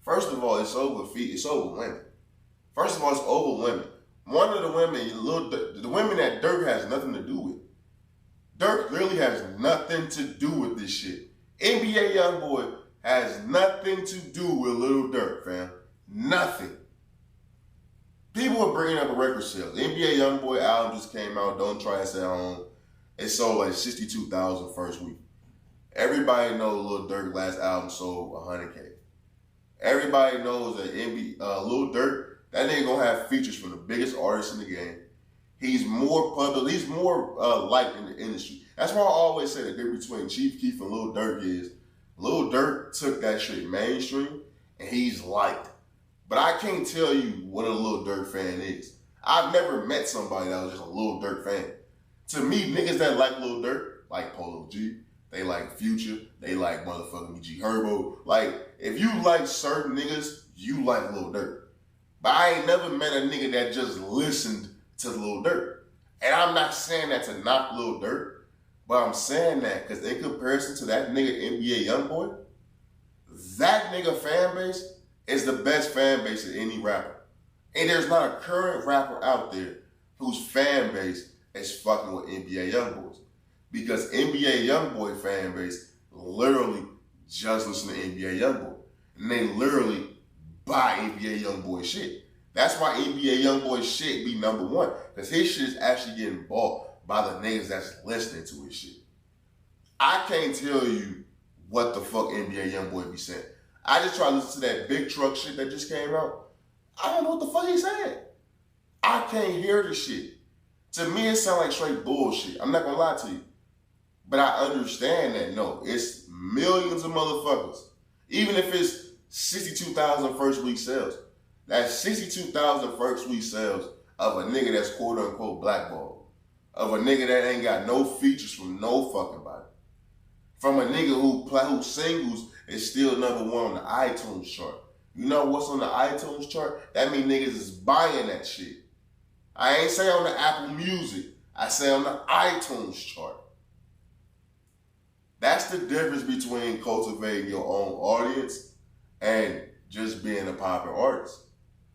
First of all, it's over women. First of all, it's over women. One of the women, the women that Durk has nothing to do with. Durk really has nothing to do with this shit. NBA Youngboy has nothing to do with Lil Durk, fam. Nothing. People are bringing up a record sales. The NBA Youngboy album just came out. Don't Try Us at Home. It sold like 62,000 first week. Everybody knows Lil Durk last album sold 100K. Everybody knows that Lil Durk, that nigga gonna have features from the biggest artists in the game. He's more public. He's more liked in the industry. That's why I always say the difference between Chief Keef and Lil Durk is Lil Durk took that shit mainstream and he's liked. But I can't tell you what a Lil Durk fan is. I've never met somebody that was just a Lil Durk fan. To me, niggas that like Lil Durk, like Polo G, they like Future, they like motherfucking G Herbo. Like, if you like certain niggas, you like Lil Durk. But I ain't never met a nigga that just listened to Lil Durk. And I'm not saying that to knock Lil Durk, but I'm saying that because in comparison to that nigga NBA Youngboy, that nigga fan base is the best fan base of any rapper. And there's not a current rapper out there whose fan base is fucking with NBA Youngboys. Because NBA Youngboy fan base literally just listen to NBA Youngboy. And they literally buy NBA Youngboy shit. That's why NBA Youngboy shit be number one. Because his shit is actually getting bought by the niggas that's listening to his shit. I can't tell you what the fuck NBA Youngboy be saying. I just try to listen to that big truck shit that just came out. I don't know what the fuck he's saying. I can't hear the shit. To me, it sounds like straight bullshit. I'm not gonna lie to you. But I understand that, no, it's millions of motherfuckers. Even if it's 62,000 first week sales. That's 62,000 first week sales of a nigga that's quote unquote blackballed. Of a nigga that ain't got no features from no fucking body. From a nigga who singles is still number one on the iTunes chart. You know what's on the iTunes chart? That means niggas is buying that shit. I ain't say on the Apple Music. I say on the iTunes chart. That's the difference between cultivating your own audience and just being a popular artist.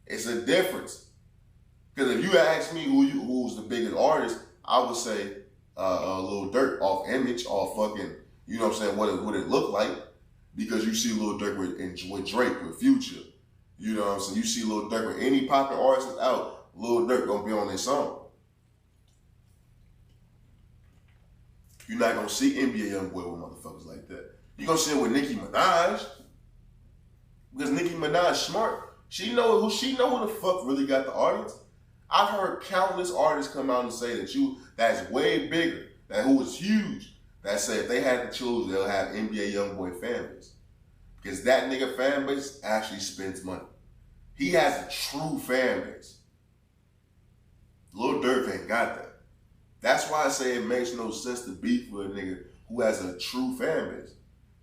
It's a difference. Because if you ask me who's the biggest artist, I would say Lil Durk off image, off fucking, you know what I'm saying, what it look like. Because you see Lil Durk with Drake, with Future. You know what I'm saying? You see Lil Durk with any popular artist that's out, Lil Durk gonna be on their song. You're not gonna see NBA Youngboy with motherfuckers like that. You're gonna see it with Nicki Minaj. Because Nicki Minaj smart. She know who the fuck really got the audience. I've heard countless artists come out and say that's way bigger, that who is huge, that say if they had to choose, they'll have NBA Youngboy fan base. Because that nigga fan base actually spends money. He has a true fan base. Lil Durk ain't got that. That's why I say it makes no sense to beef with a nigga who has a true fan base.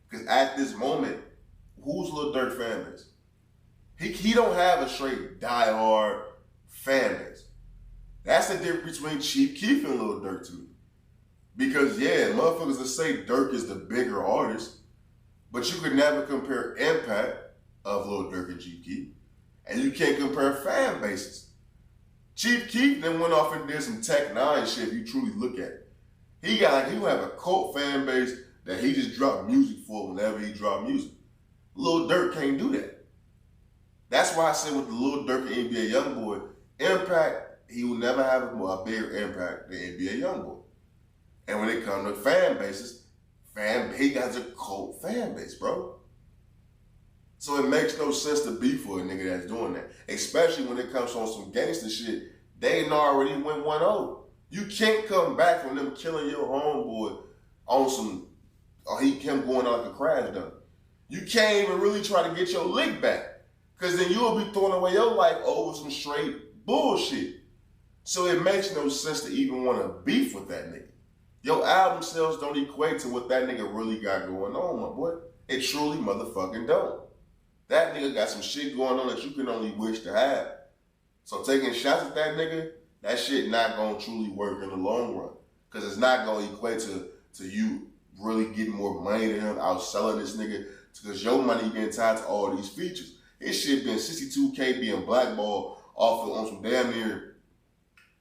Because at this moment, who's Lil Durk fan base? He don't have a straight diehard fan base. That's the difference between Chief Keef and Lil Durk to me. Because yeah, motherfuckers that say Durk is the bigger artist, but you could never compare impact of Lil Durk and Chief Keef. And you can't compare fan bases. Chief Keef then went off and did some Tech 9 shit if you truly look at it. He have a cult fan base that he just dropped music for whenever he dropped music. Lil Durk can't do that. That's why I said with the Lil Durk and NBA Youngboy, impact, he will never have a bigger impact than NBA Youngboy. And when it comes to fan bases, he has a cult fan base, bro. So it makes no sense to beef for a nigga that's doing that. Especially when it comes on some gangster shit. They already went 1-0. You can't come back from them killing your homeboy on some, him going out like a crash dump. You can't even really try to get your lick back. Because then you'll be throwing away your life over some straight bullshit. So it makes no sense to even want to beef with that nigga. Your album sales don't equate to what that nigga really got going on, my boy. It truly motherfucking don't. That nigga got some shit going on that you can only wish to have. So taking shots at that nigga, that shit not gonna truly work in the long run. Cause it's not gonna equate to you really getting more money than him, outselling this nigga. Cause your money getting tied to all these features. His shit been 62K being blackballed off on some damn near.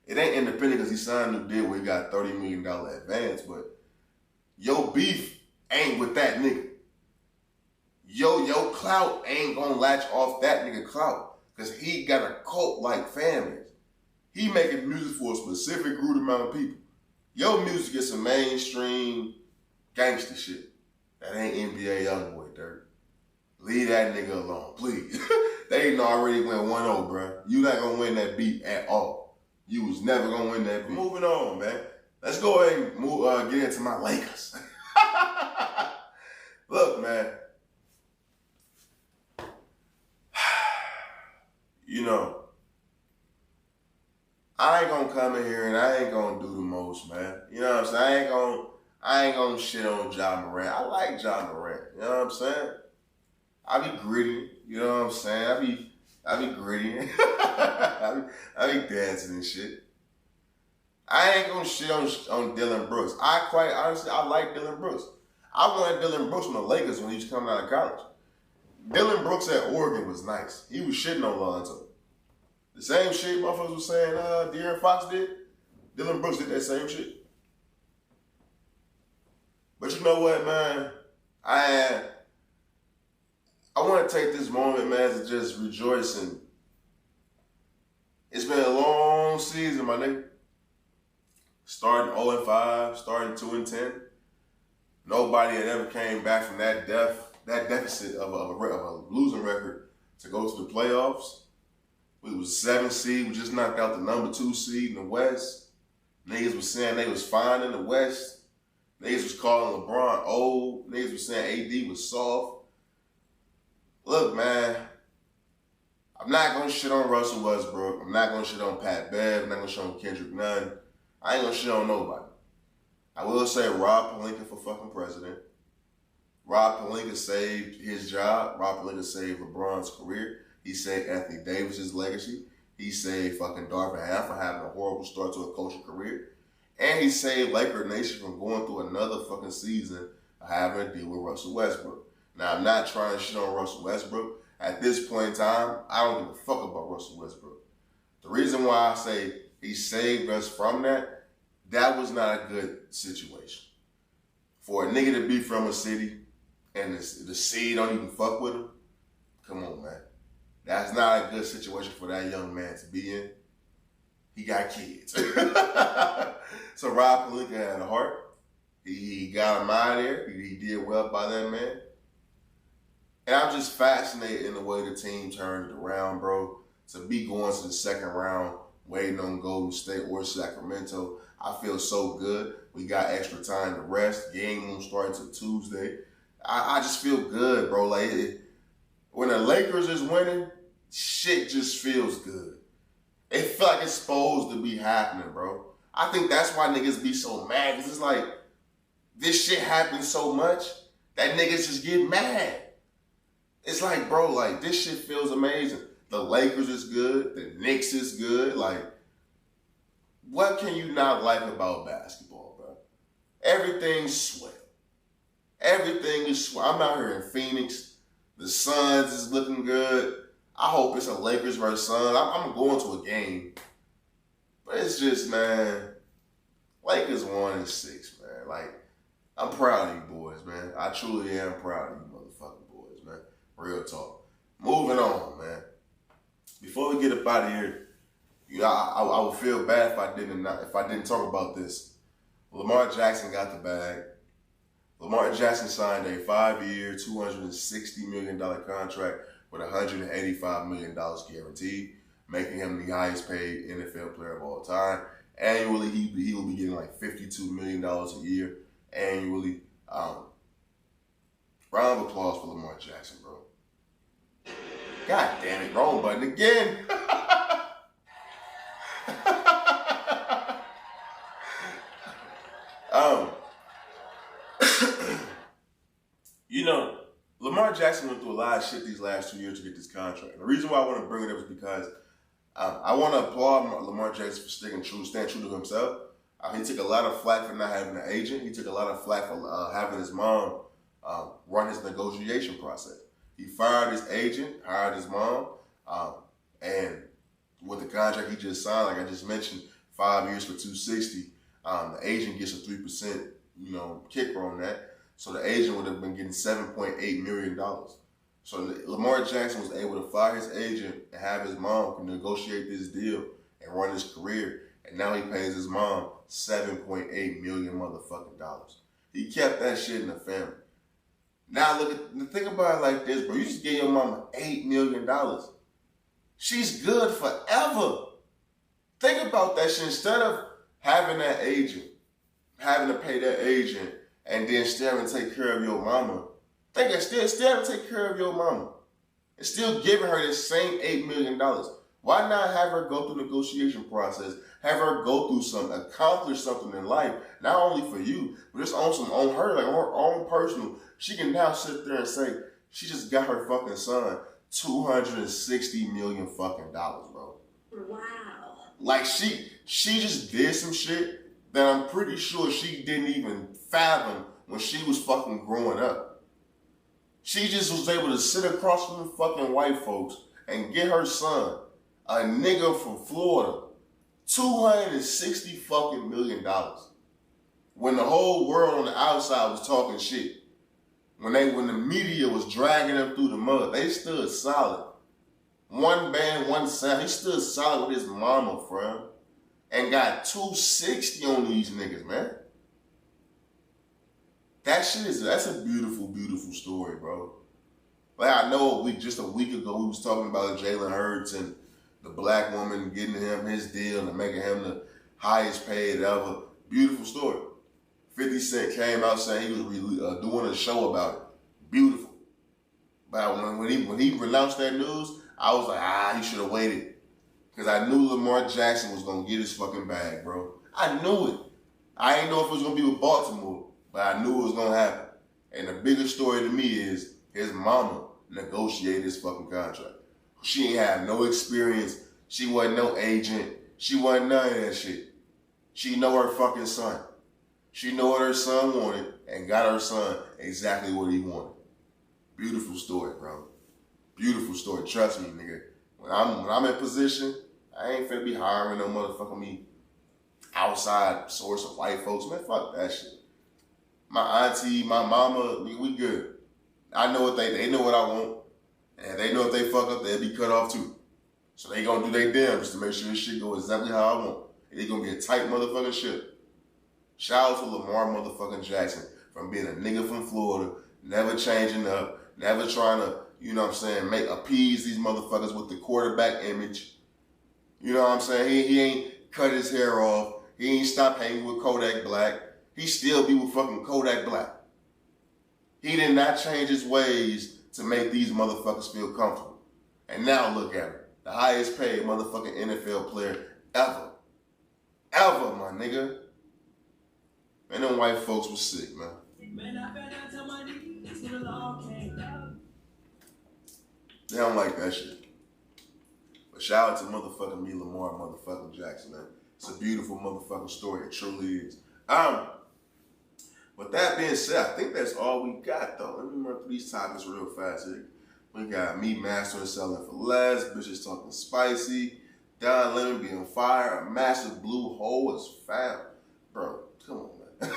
It ain't independent cause he signed a new deal where he got $30 million advance, but your beef ain't with that nigga. Your clout ain't gonna latch off that nigga clout because he got a cult-like fan base. He making music for a specific group amount of people. Your music is some mainstream gangster shit. That ain't NBA Youngboy, Durk. Leave that nigga alone, please. They ain't already went 1-0, bro. You not gonna win that beat at all. You was never gonna win that beat. Moving on, man. Let's go ahead and get into my Lakers. Look, man. You know, I ain't gonna come in here and I ain't gonna do the most, man. You know what I'm saying? I ain't gonna shit on Ja Morant. I like Ja Morant. You know what I'm saying? I be gritty. You know what I'm saying? I be gritty. I be dancing and shit. I ain't gonna shit on Dylan Brooks. I like Dylan Brooks. I wanted Dylan Brooks from the Lakers when he was coming out of college. Dylan Brooks at Oregon was nice. He was shitting on Lonzo. The same shit motherfuckers was saying De'Aaron Fox did. Dylan Brooks did that same shit. But you know what, man? I want to take this moment, man, to just rejoice. And it's been a long season, my nigga. Starting 0-5, starting 2-10. Nobody had ever came back from that deficit of a losing record to go to the playoffs. We was 7 seed. We just knocked out the number 2 seed in the West. Niggas was saying they was fine in the West. Niggas was calling LeBron old. Niggas was saying AD was soft. Look, man, I'm not going to shit on Russell Westbrook. I'm not going to shit on Pat Bev. I'm not going to shit on Kendrick Nunn. I ain't going to shit on nobody. I will say Rob Pelinka for fucking president. Rob Pelinka saved his job. Rob Pelinka saved LeBron's career. He saved Anthony Davis's legacy. He saved fucking Darvin Ham for having a horrible start to a coaching career. And he saved Laker Nation from going through another fucking season of having to deal with Russell Westbrook. Now, I'm not trying to shit on Russell Westbrook. At this point in time, I don't give a fuck about Russell Westbrook. The reason why I say he saved us from that was not a good situation. For a nigga to be from a city and the city don't even fuck with him, come on, man. That's not a good situation for that young man to be in. He got kids. So Rob Pelinka had a heart. He got him out of there. He did well by that man. And I'm just fascinated in the way the team turned it around, bro. To be going to the second round, waiting on Golden State or Sacramento, I feel so good. We got extra time to rest. Game won't start until Tuesday. I just feel good, bro. Like, when the Lakers is winning, shit just feels good. It feel like it's supposed to be happening, bro. I think that's why niggas be so mad. Because it's like, this shit happens so much that niggas just get mad. It's like, bro, like, this shit feels amazing. The Lakers is good. The Knicks is good. Like, what can you not like about basketball, bro? Everything's swell. Everything is swell. I'm out here in Phoenix. The Suns is looking good. I hope it's a Lakers versus Suns. I'm going to a game. But it's just, man, Lakers 1-6, man. Like, I'm proud of you boys, man. I truly am proud of you motherfucking boys, man. Real talk. Moving on, man. Before we get up out of here, you know, I would feel bad if I didn't talk about this. Lamar Jackson got the bag. Lamar Jackson signed a 5-year, $260 million contract with $185 million guaranteed, making him the highest paid NFL player of all time. Annually, he will be getting like $52 million a year annually. Round of applause for Lamar Jackson, bro. God damn it, wrong button again. You know, Lamar Jackson went through a lot of shit these last 2 years to get this contract. And the reason why I want to bring it up is because I want to applaud Lamar Jackson for staying true to himself. He took a lot of flack for not having an agent. He took a lot of flack for having his mom run his negotiation process. He fired his agent, hired his mom, and with the contract he just signed, like I just mentioned, 5 years for $260. The agent gets a 3%, kicker on that. So the agent would have been getting $7.8 million. So Lamar Jackson was able to fire his agent and have his mom negotiate this deal and run his career. And now he pays his mom $7.8 million motherfucking dollars. He kept that shit in the family. Now think about it like this, bro. You just gave your mama $8 million. She's good forever. Think about that shit. Instead of having that agent, having to pay that agent, and then still having to take care of your mama, think of still having to take care of your mama, and still giving her this same $8 million. Why not have her go through the negotiation process, have her go through something, accomplish something in life, not only for you, but just on her, like on her own personal. She can now sit there and say she just got her fucking son $260 million fucking dollars, bro. Wow. Like she just did some shit that I'm pretty sure she didn't even fathom when she was fucking growing up. She just was able to sit across from the fucking white folks and get her son, a nigga from Florida, $260 fucking million. When the whole world on the outside was talking shit. When the media was dragging them through the mud, they stood solid. One band, one sound. He stood solid with his mama, friend. And got $260 on these niggas, man. That's a beautiful, beautiful story, bro. Like I know just a week ago we was talking about Jalen Hurts and the black woman getting him his deal and making him the highest paid ever. Beautiful story. 50 Cent came out saying he was doing a show about it. Beautiful. But when he announced that news, I was like, he should have waited. Because I knew Lamar Jackson was going to get his fucking bag, bro. I knew it. I didn't know if it was going to be with Baltimore, but I knew it was going to happen. And the biggest story to me is his mama negotiated his fucking contract. She ain't have no experience. She wasn't no agent. She wasn't none of that shit. She know her fucking son. She know what her son wanted and got her son exactly what he wanted. Beautiful story, bro. Beautiful story. Trust me, nigga. When I'm in position, I ain't finna be hiring no motherfucking me outside source of white folks. Man, fuck that shit. My auntie, my mama, we good. I know what they know what I want. And they know if they fuck up, they'll be cut off too. So they gonna do their damn just to make sure this shit go exactly how I want. And they gonna be a tight motherfucking shit. Shout out to Lamar motherfucking Jackson from being a nigga from Florida, never changing up, Never trying to, you know what I'm saying, appease these motherfuckers with the quarterback image. You know what I'm saying? He ain't cut his hair off. He ain't stopped hanging with Kodak Black. He still be with fucking Kodak Black. He did not change his ways to make these motherfuckers feel comfortable. And now look at him. The highest paid motherfucking NFL player ever. Ever, my nigga. Man, them white folks was sick, man. Man, I fell down to my knees when the law came down. They don't like that shit. But shout out to motherfucking me, Lamar motherfucking Jackson, man. It's a beautiful motherfucking story. It truly is. With that being said, I think that's all we got, though. Let me run through these topics real fast here. We got me mastering selling for less, bitches talking spicy, Don Lemon being fire, a massive blue hole is found. Bro, come on, man.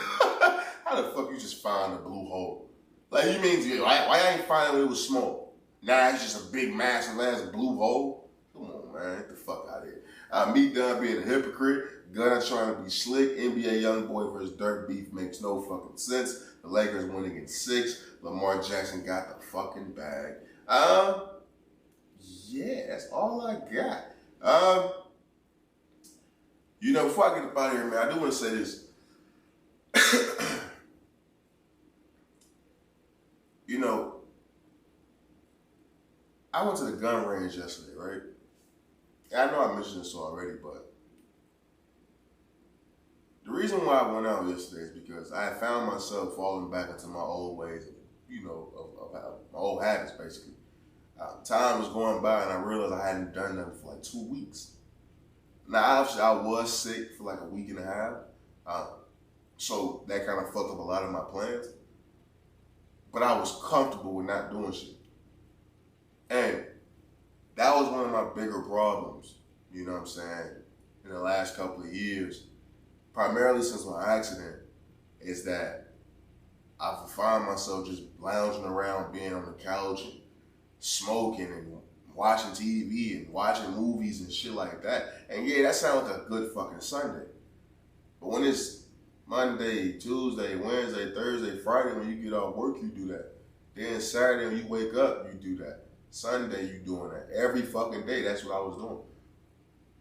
How the fuck you just find a blue hole? Like, you mean, why I ain't find it when it was small? Nah, it's just a big, massive ass blue hole? Come on, man. Get the fuck out of here. Me done being a hypocrite, Gunna trying to be slick, NBA Youngboy versus Durk beef makes no fucking sense. The Lakers winning in 6. Lamar Jackson got the fucking bag. Yeah, that's all I got. You know, before I get up out of here, man, I do want to say this. You know, I went to the gun range yesterday, right? And I know I mentioned this already, but the reason why I went out yesterday is because I had found myself falling back into my old ways, you know, of my old habits, basically. Time was going by and I realized I hadn't done nothing for like 2 weeks. Now, obviously, I was sick for like a week and a half. So that kind of fucked up a lot of my plans. But I was comfortable with not doing shit. And that was one of my bigger problems, you know what I'm saying, in the last couple of years, primarily since my accident, is that I find myself just lounging around, being on the couch and smoking and watching TV and watching movies and shit like that. And yeah, that sounds like a good fucking Sunday. But when it's Monday, Tuesday, Wednesday, Thursday, Friday, when you get off work, you do that. Then Saturday, when you wake up, you do that. Sunday, you doing that. Every fucking day, that's what I was doing.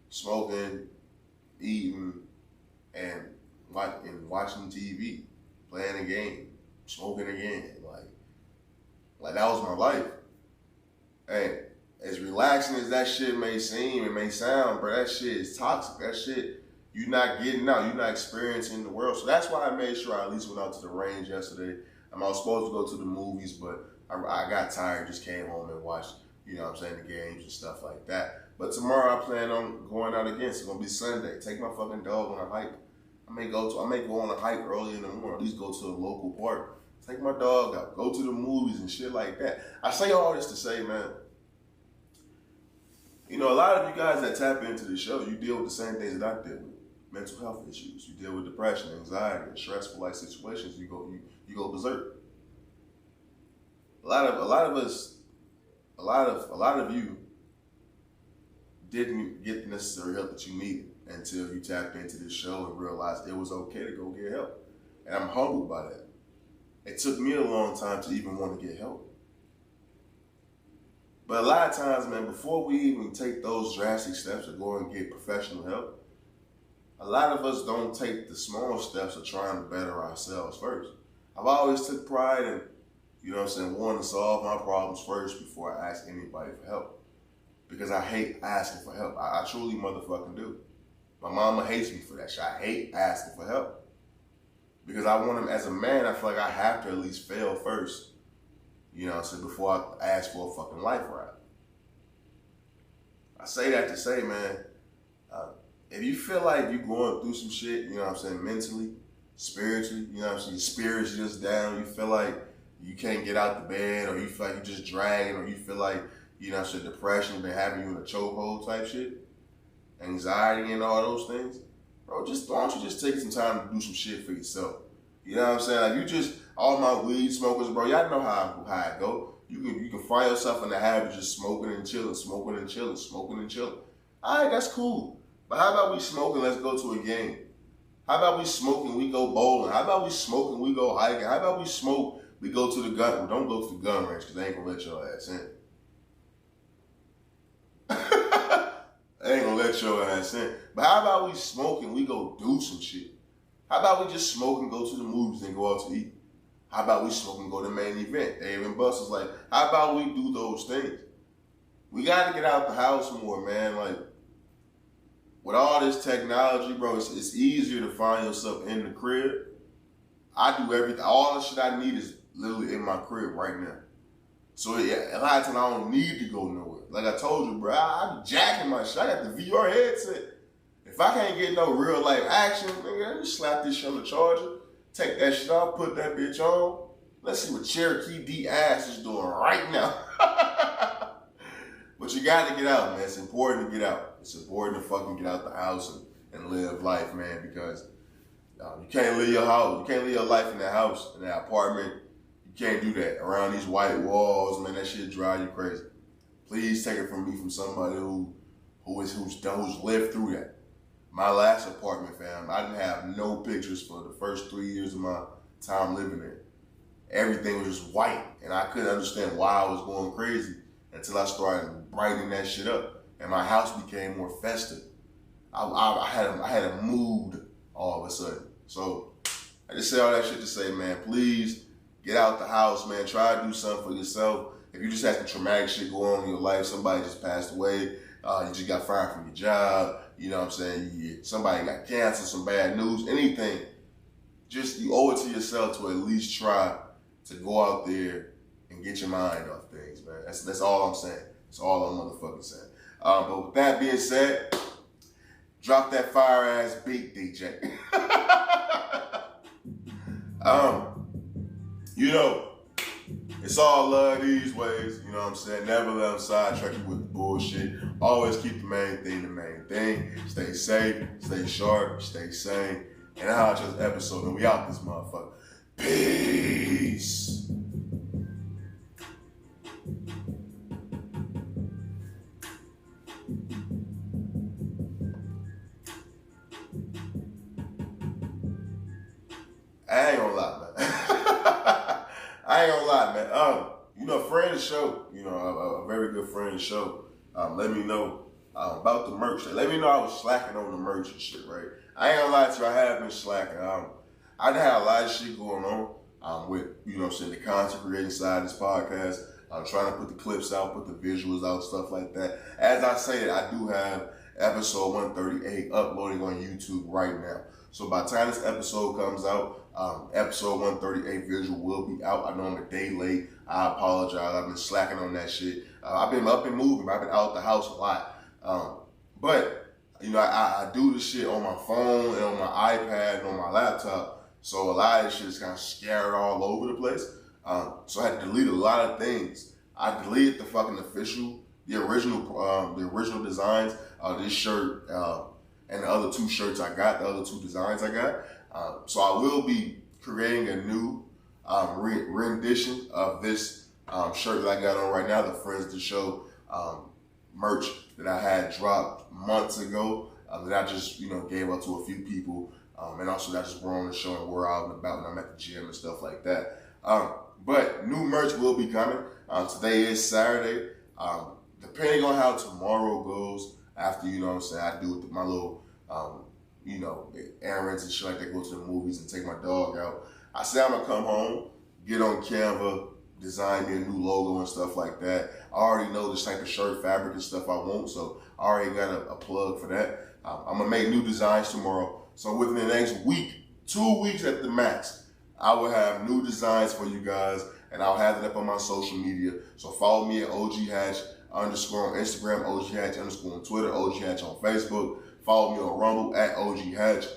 Smoking, eating, and watching TV, playing a game, smoking again. Like that was my life. Hey, as relaxing as that shit may seem, it may sound, bro, that shit is toxic. That shit, you're not getting out. You're not experiencing the world. So that's why I made sure I at least went out to the range yesterday. I was supposed to go to the movies, but I got tired, just came home and watched, you know what I'm saying, the games and stuff like that. But tomorrow I plan on going out again. It's going to be Sunday. Take my fucking dog on a hike. I may go on a hike early in the morning, at least go to a local park. Take my dog out, go to the movies and shit like that. I say all this to say, man, you know, a lot of you guys that tap into the show, you deal with the same things that I deal with. Mental health issues. You deal with depression, anxiety, and stressful life situations. You go berserk. A lot of you didn't get the necessary help that you needed until you tapped into this show and realized it was okay to go get help. And I'm humbled by that. It took me a long time to even want to get help. But a lot of times, man, before we even take those drastic steps to go and get professional help, a lot of us don't take the small steps of trying to better ourselves first. I've always took pride in, you know what I'm saying, wanting to solve my problems first before I ask anybody for help. Because I hate asking for help. I truly motherfucking do. My mama hates me for that shit. I hate asking for help. Because I want to, as a man, I feel like I have to at least fail first. You know what I'm saying, before I ask for a fucking life ride. I say that to say, man, if you feel like you're going through some shit, you know what I'm saying, mentally, spiritually, you know what I'm saying, your spirit's just down, you feel like you can't get out the bed, or you feel like you're just dragging, or you feel like, you know what I'm saying, depression been having you in a chokehold type shit, anxiety and all those things, bro, why don't you just take some time to do some shit for yourself? You know what I'm saying? Like, you just, all my weed smokers, bro, y'all know how I go. You can find yourself in the habit of just smoking and chilling, smoking and chilling, smoking and chilling. All right, that's cool. But how about we smoke and let's go to a game? How about we smoke and we go bowling? How about we smoke and we go hiking? How about we smoke, we go to the gun. Well, don't go to the gun range because they ain't gonna let your ass in. They ain't gonna let your ass in. But how about we smoke and we go do some shit? How about we just smoke and go to the movies and go out to eat? How about we smoke and go to the main event? Dave and Buster's like, how about we do those things? We gotta get out the house more, man. Like, with all this technology, bro, it's easier to find yourself in the crib. I do everything. All the shit I need is literally in my crib right now. So yeah, a lot of times I don't need to go nowhere. Like I told you, bro, I be jacking my shit. I got the VR headset. If I can't get no real life action, nigga, let me slap this shit on the charger, take that shit off, put that bitch on. Let's see what Cherokee D ass is doing right now. But you gotta get out, man. It's important to get out. It's important to fucking get out the house and live life, man, because you can't live your house. You can't live your life in that house, in that apartment. You can't do that around these white walls, man. That shit drive you crazy. Please take it from me, from somebody who's lived through that. My last apartment, fam, I didn't have no pictures for the first 3 years of my time living there. Everything was just white, and I couldn't understand why I was going crazy until I started brightening that shit up, and my house became more festive. I had a mood all of a sudden. So I just say all that shit to say, man, please get out the house, man. Try to do something for yourself. If you just had some traumatic shit go on in your life, somebody just passed away, you just got fired from your job, you know what I'm saying? Somebody got cancer, some bad news, anything. Just you owe it to yourself to at least try to go out there and get your mind off things, man. That's all I'm saying. That's all I'm motherfucking saying. But with that being said, drop that fire ass beat, DJ. You know, it's all love these ways, you know what I'm saying? Never let them sidetrack you with the bullshit. Always keep the main thing the main thing. Stay safe, stay sharp, stay sane. And I'll just episode and we out this motherfucker. Peace. I ain't gonna lie, man. I ain't gonna lie, man. You know, friend of the show, you know, a very good friend of the show, let me know about the merch. Let me know I was slacking on the merch and shit, right? I ain't gonna lie to you, I have been slacking. I done had a lot of shit going on with, you know what I'm saying, the content creating side of this podcast. I'm trying to put the clips out, put the visuals out, stuff like that. As I say it, I do have episode 138 uploading on YouTube right now. So by the time this episode comes out, episode 138 visual will be out. I know I'm a day late. I apologize. I've been slacking on that shit. I've been up and moving. I've been out the house a lot. But, you know, I do this shit on my phone and on my iPad and on my laptop. So a lot of this shit is kind of scattered all over the place. So I had to delete a lot of things. I deleted the fucking the original designs of this shirt and the other two shirts I got, the other two designs I got. So I will be creating a new rendition of this shirt that I got on right now, the Friends of the Show merch that I had dropped months ago that I just, you know, gave up to a few people. And also that I just wore on the show and wore out and about when I'm at the gym and stuff like that. But new merch will be coming. Today is Saturday. Depending on how tomorrow goes, after, you know what I'm saying, I do my little, you know, errands and shit like that, go to the movies and take my dog out. I say I'm gonna come home, get on Canva, design me a new logo and stuff like that. I already know this type of shirt fabric and stuff I want, so I already got a plug for that. I'm gonna make new designs tomorrow. So within the next week, 2 weeks at the max, I will have new designs for you guys, and I'll have it up on my social media. So follow me at OGHatch_ on Instagram, OGHatch_ on Twitter, OGHatch on Facebook. Follow me on Rumble at OGHatch.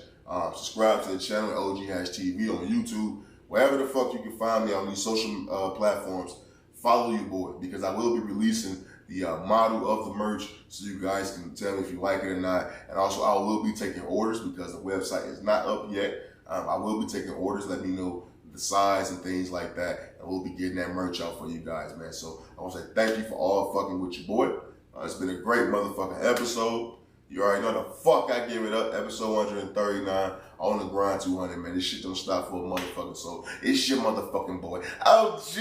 Subscribe to the channel at OGHatchTV on YouTube. Wherever the fuck you can find me on these social platforms, follow your boy, because I will be releasing the model of the merch so you guys can tell me if you like it or not. And also I will be taking orders because the website is not up yet. I will be taking orders. Let me know the size and things like that, and we'll be getting that merch out for you guys, man. So I want to say thank you for all fucking with your boy. It's been a great motherfucking episode. You already know the fuck I give it up. Episode 139. On the grind 200, man. This shit don't stop for a motherfucker. So it's your motherfucking boy, OG.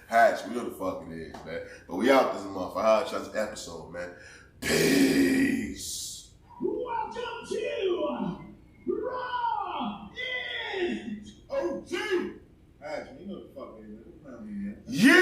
Hatch, we know the fuck it is, man. But we out this month. OGHatch episode, man. Peace. Welcome to Raw is OG! Hatch, you know the fuck it is, man. Yeah.